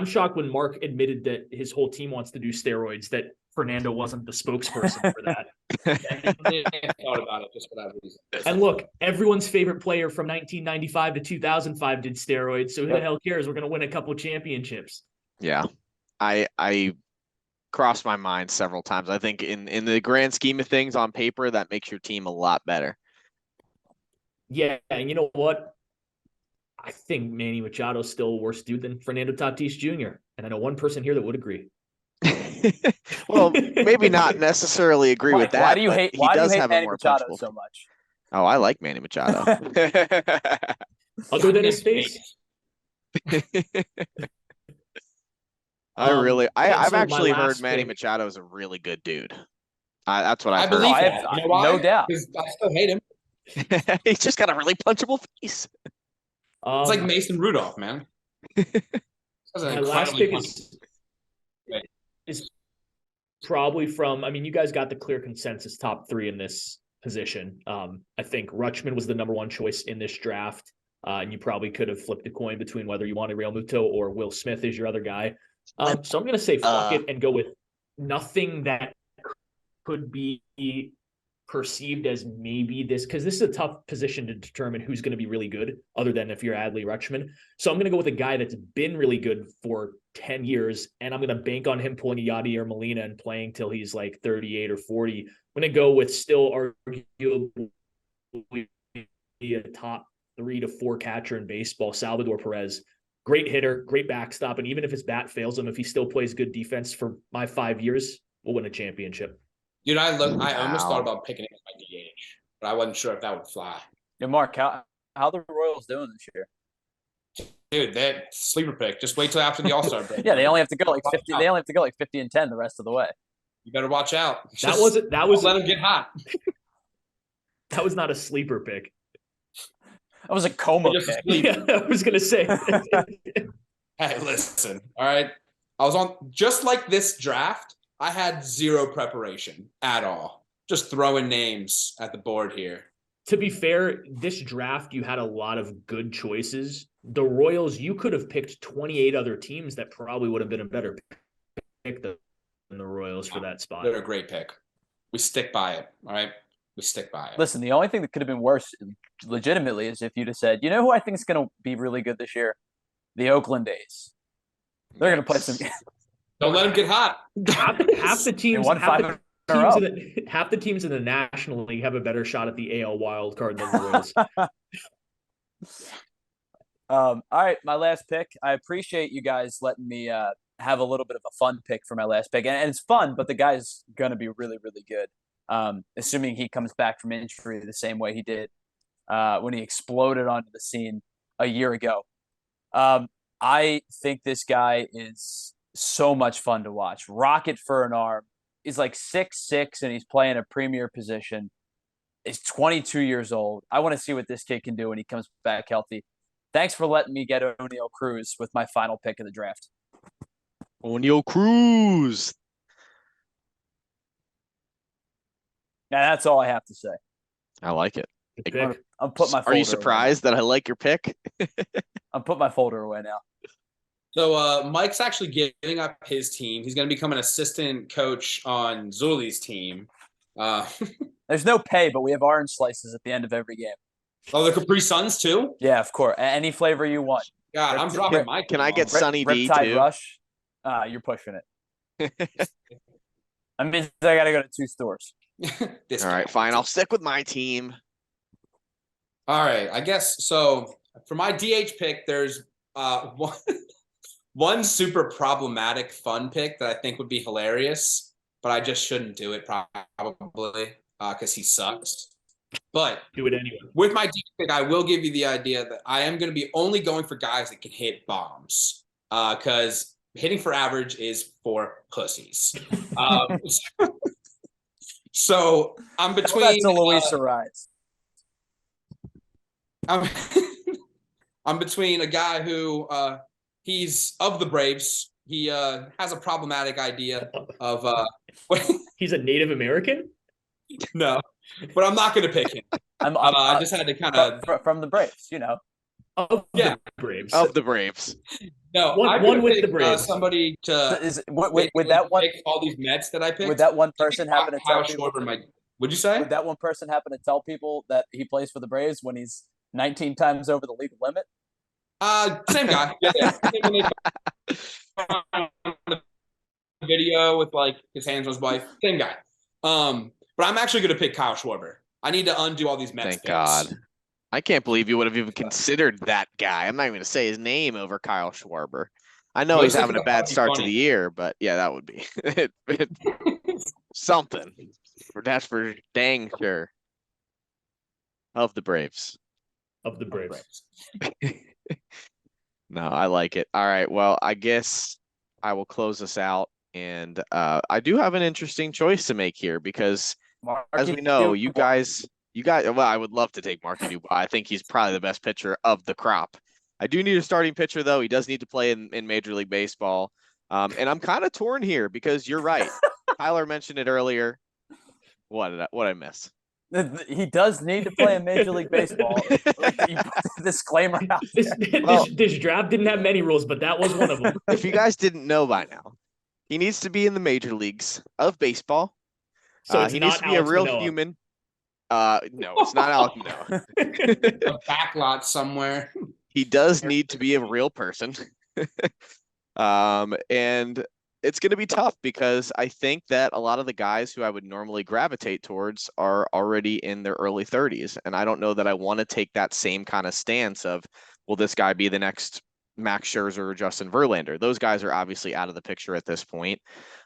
shocked when Mark admitted that his whole team wants to do steroids, that Fernando wasn't the spokesperson for that. I thought about it just for that reason. And look, everyone's favorite player from 1995 to 2005 did steroids, so who the hell cares? We're going to win a couple championships. Yeah, I crossed my mind several times. I think in the grand scheme of things on paper, that makes your team a lot better. Yeah, and you know what? I think Manny Machado's still a worse dude than Fernando Tatis Jr. And I know one person here that would agree. Well, maybe not necessarily agree with that. Why do you hate Manny Machado so much? Oh, I like Manny Machado. Other than his face. I've actually heard Manny Machado is a really good dude. That's what I've heard. Believe that. You know why? No doubt. I still hate him. He's just got a really punchable face. It's like Mason Rudolph, man. My last pick is probably from, I mean, you guys got the clear consensus top 3 in this position. I think Rutschman was the number 1 choice in this draft. And you probably could have flipped a coin between whether you wanted Real Muto or Will Smith is your other guy. So I'm going to say fuck it and go with nothing that could be perceived as maybe this, because this is a tough position to determine who's going to be really good other than if you're Adley Rutschman. So I'm going to go with a guy that's been really good for 10 years, and I'm going to bank on him pulling a Yadier Molina and playing till he's like 38 or 40. I'm going to go with still arguably a top 3 to 4 catcher in baseball, Salvador Perez. Great hitter, great backstop, and even if his bat fails him, if he still plays good defense for my 5 years, we'll win a championship. Dude, I almost thought about picking him as my DH, but I wasn't sure if that would fly. Yeah, Mark, how the Royals doing this year? Dude, that sleeper pick. Just wait till after the All-Star break. Yeah, they only have to go like 50. They only have to go like 50 and 10 the rest of the way. You better watch out. That was let them get hot. That was not a sleeper pick. That was a coma pick. Yeah, I was gonna say. Hey, listen. All right. I was on just like this draft. I had zero preparation at all. Just throwing names at the board here. To be fair, this draft, you had a lot of good choices. The Royals, you could have picked 28 other teams that probably would have been a better pick than the Royals for that spot. They're a great pick. We stick by it. All right. We stick by it. Listen, the only thing that could have been worse, legitimately, is if you'd have said, you know who I think is going to be really good this year? The Oakland A's. They're going to play some. Don't let them get hot. Half the teams in the National League have a better shot at the AL wild card than the Royals. All right, my last pick. I appreciate you guys letting me have a little bit of a fun pick for my last pick, and it's fun, but the guy's going to be really, really good. Assuming he comes back from injury the same way he did when he exploded onto the scene a year ago. I think this guy is so much fun to watch. Rocket for an arm. He's like 6'6", and he's playing a premier position. He's 22 years old. I want to see what this kid can do when he comes back healthy. Thanks for letting me get O'Neal Cruz with my final pick of the draft. O'Neal Cruz. Now that's all I have to say. I like it. Good I'm, pick. I'm put my. Are you folder surprised that I like your pick? Away. I'm put my folder away now. So Mike's actually giving up his team. He's going to become an assistant coach on Zuli's team. There's no pay, but we have orange slices at the end of every game. Oh, the Capri Suns too? Yeah, of course. Any flavor you want. God, I'm Rip- dropping rip- my. Can I get coupon. Sunny D Riptide too? Rush. You're pushing it. I mean, I got to go to 2 stores. This All right, guy. fine. I'll stick with my team. All right, I guess so. For my DH pick, there's one super problematic fun pick that I think would be hilarious, but I just shouldn't do it probably because he sucks. But Do it anyway. with my DH pick, I will give you the idea that I am going to be only going for guys that can hit bombs because hitting for average is for pussies. So I'm between. That's a Luis Ariz. I'm between a guy who he's of the Braves. He has a problematic idea of He's a Native American? no, but I'm not going to pick him. I just had to kind of from the Braves, you know. Of Yeah. the Braves. Of the Braves. no. One- I'm one gonna with pick, the Braves. somebody to Is would that one pick all these Mets that I picked. would that one person happen to tell Kyle people? Schwarber might. Would you say? Would that one person happen to tell people that he plays for the Braves when he's 19 times over the legal limit? Same guy. Yeah. Video with like his hands on his wife. Same guy. But I'm actually going to pick Kyle Schwarber. I need to undo all these Mets. Thank picks. God. I can't believe you would have even considered that guy. I'm not even going to say his name over Kyle Schwarber. I know Well, he's this having is a bad fucking start to funny. the year, but yeah, that would be something. That's for dang sure. Of the Braves. Of the Braves. No, I like it. All right. Well, I guess I will close this out. And I do have an interesting choice to make here because as we know, you guys, well, I would love to take Marky Dubois. I think he's probably the best pitcher of the crop. I do need a starting pitcher, though. He does need to play in Major League Baseball. And I'm kind of torn here because you're right. Tyler mentioned it earlier. What did I miss? He does need to play in Major League Baseball. You put the disclaimer out there. Well- This draft didn't have many rules, but that was one of them. If you guys didn't know by now, he needs to be in the major leagues of baseball. So it's he not needs to be Alex a real Manoah. human. No, it's not Alec Manoah. A backlot somewhere. He does need to be a real person. And it's going to be tough because I think that a lot of the guys who I would normally gravitate towards are already in their early 30s. And I don't know that I want to take that same kind of stance of, will this guy be the next Max Scherzer or Justin Verlander? Those guys are obviously out of the picture at this point.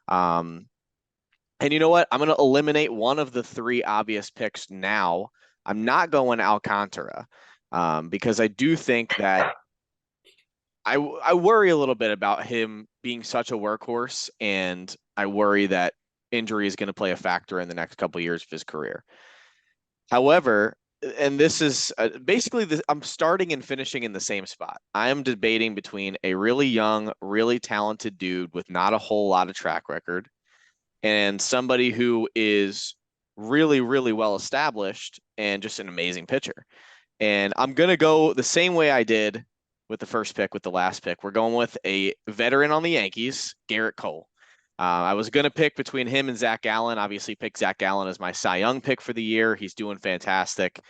And you know what? I'm going to eliminate one of the 3 obvious picks now. I'm not going Alcantara because I do think that I worry a little bit about him being such a workhorse, and I worry that injury is going to play a factor in the next couple of years of his career. However, and this is basically I'm starting and finishing in the same spot. I am debating between a really young, really talented dude with not a whole lot of track record and somebody who is really, really well established and just an amazing pitcher. And I'm going to go the same way I did with the first pick, with the last pick. We're going with a veteran on the Yankees, Garrett Cole. I was going to pick between him and Zach Gallen. Obviously, pick Zach Gallen as my Cy Young pick for the year. He's doing fantastic.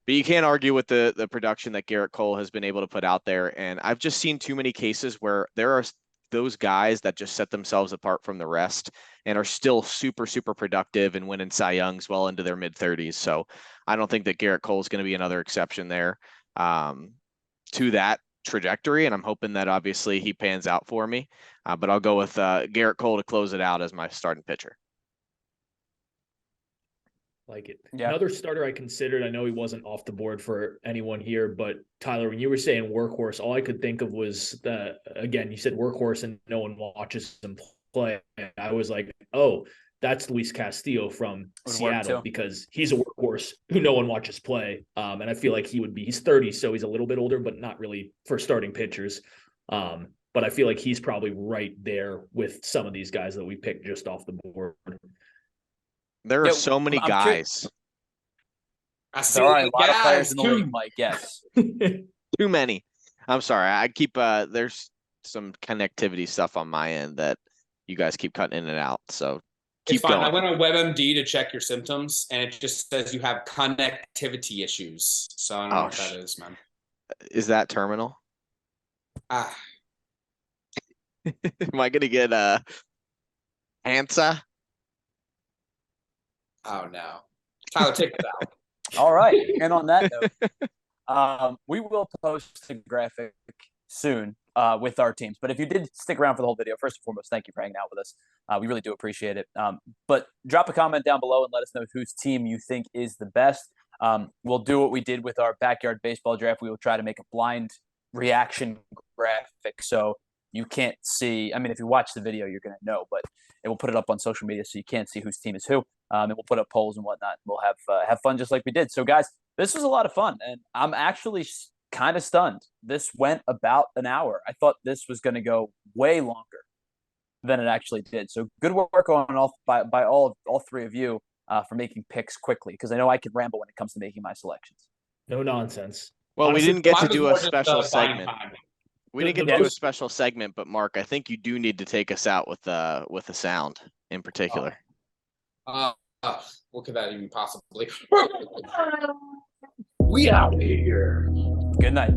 But you can't argue with the production that Garrett Cole has been able to put out there. And I've just seen too many cases where there are those guys that just set themselves apart from the rest and are still super, super productive and winning Cy Youngs well into their mid-30s. So I don't think that Garrett Cole is going to be another exception there to that trajectory. And I'm hoping that obviously he pans out for me. But I'll go with Garrett Cole to close it out as my starting pitcher. Like it. Yeah. Another starter I considered, I know he wasn't off the board for anyone here, but Tyler, when you were saying workhorse, all I could think of was again, you said workhorse and no one watches him play. I was like, oh, that's Luis Castillo from Would work Seattle too. because he's a workhorse who no one watches play. And I feel like he's 30, so he's a little bit older, but not really for starting pitchers. But I feel like he's probably right there with some of these guys that we picked just off the board. There are Yeah, so many I'm guys. I see There are a lot of guys, players in the too. league, Mike. Yes. Too many. I'm sorry. I keep there's some connectivity stuff on my end that you guys keep cutting in and out. So It's keep fine. I going. went on WebMD to check your symptoms, and it just says you have connectivity issues. So I don't know Oh, what that is, man. Is that terminal? Ah, Am I gonna get Hansa? oh no. Tyler, take it out. All right. And on that note, we will post a graphic soon with our teams. But if you did stick around for the whole video, first and foremost, thank you for hanging out with us. We really do appreciate it. But drop a comment down below and let us know whose team you think is the best. We'll do what we did with our backyard baseball draft. We will try to make a blind reaction graphic. So you can't see. I mean, if you watch the video, you're going to know, but it will put it up on social media so you can't see whose team is who. And we'll put up polls and whatnot. We'll have fun just like we did. So, guys, this was a lot of fun, and I'm actually kind of stunned. This went about an hour. I thought this was going to go way longer than it actually did. So, good work on by all three of you for making picks quickly, because I know I can ramble when it comes to making my selections. No nonsense. Well, Honestly, we didn't get Mine to was do more a just, special buying segment. time. We The- didn't get the to do a most- special segment, but Mark, I think you do need to take us out with the sound in particular. What could that even possibly? We out here. Good night.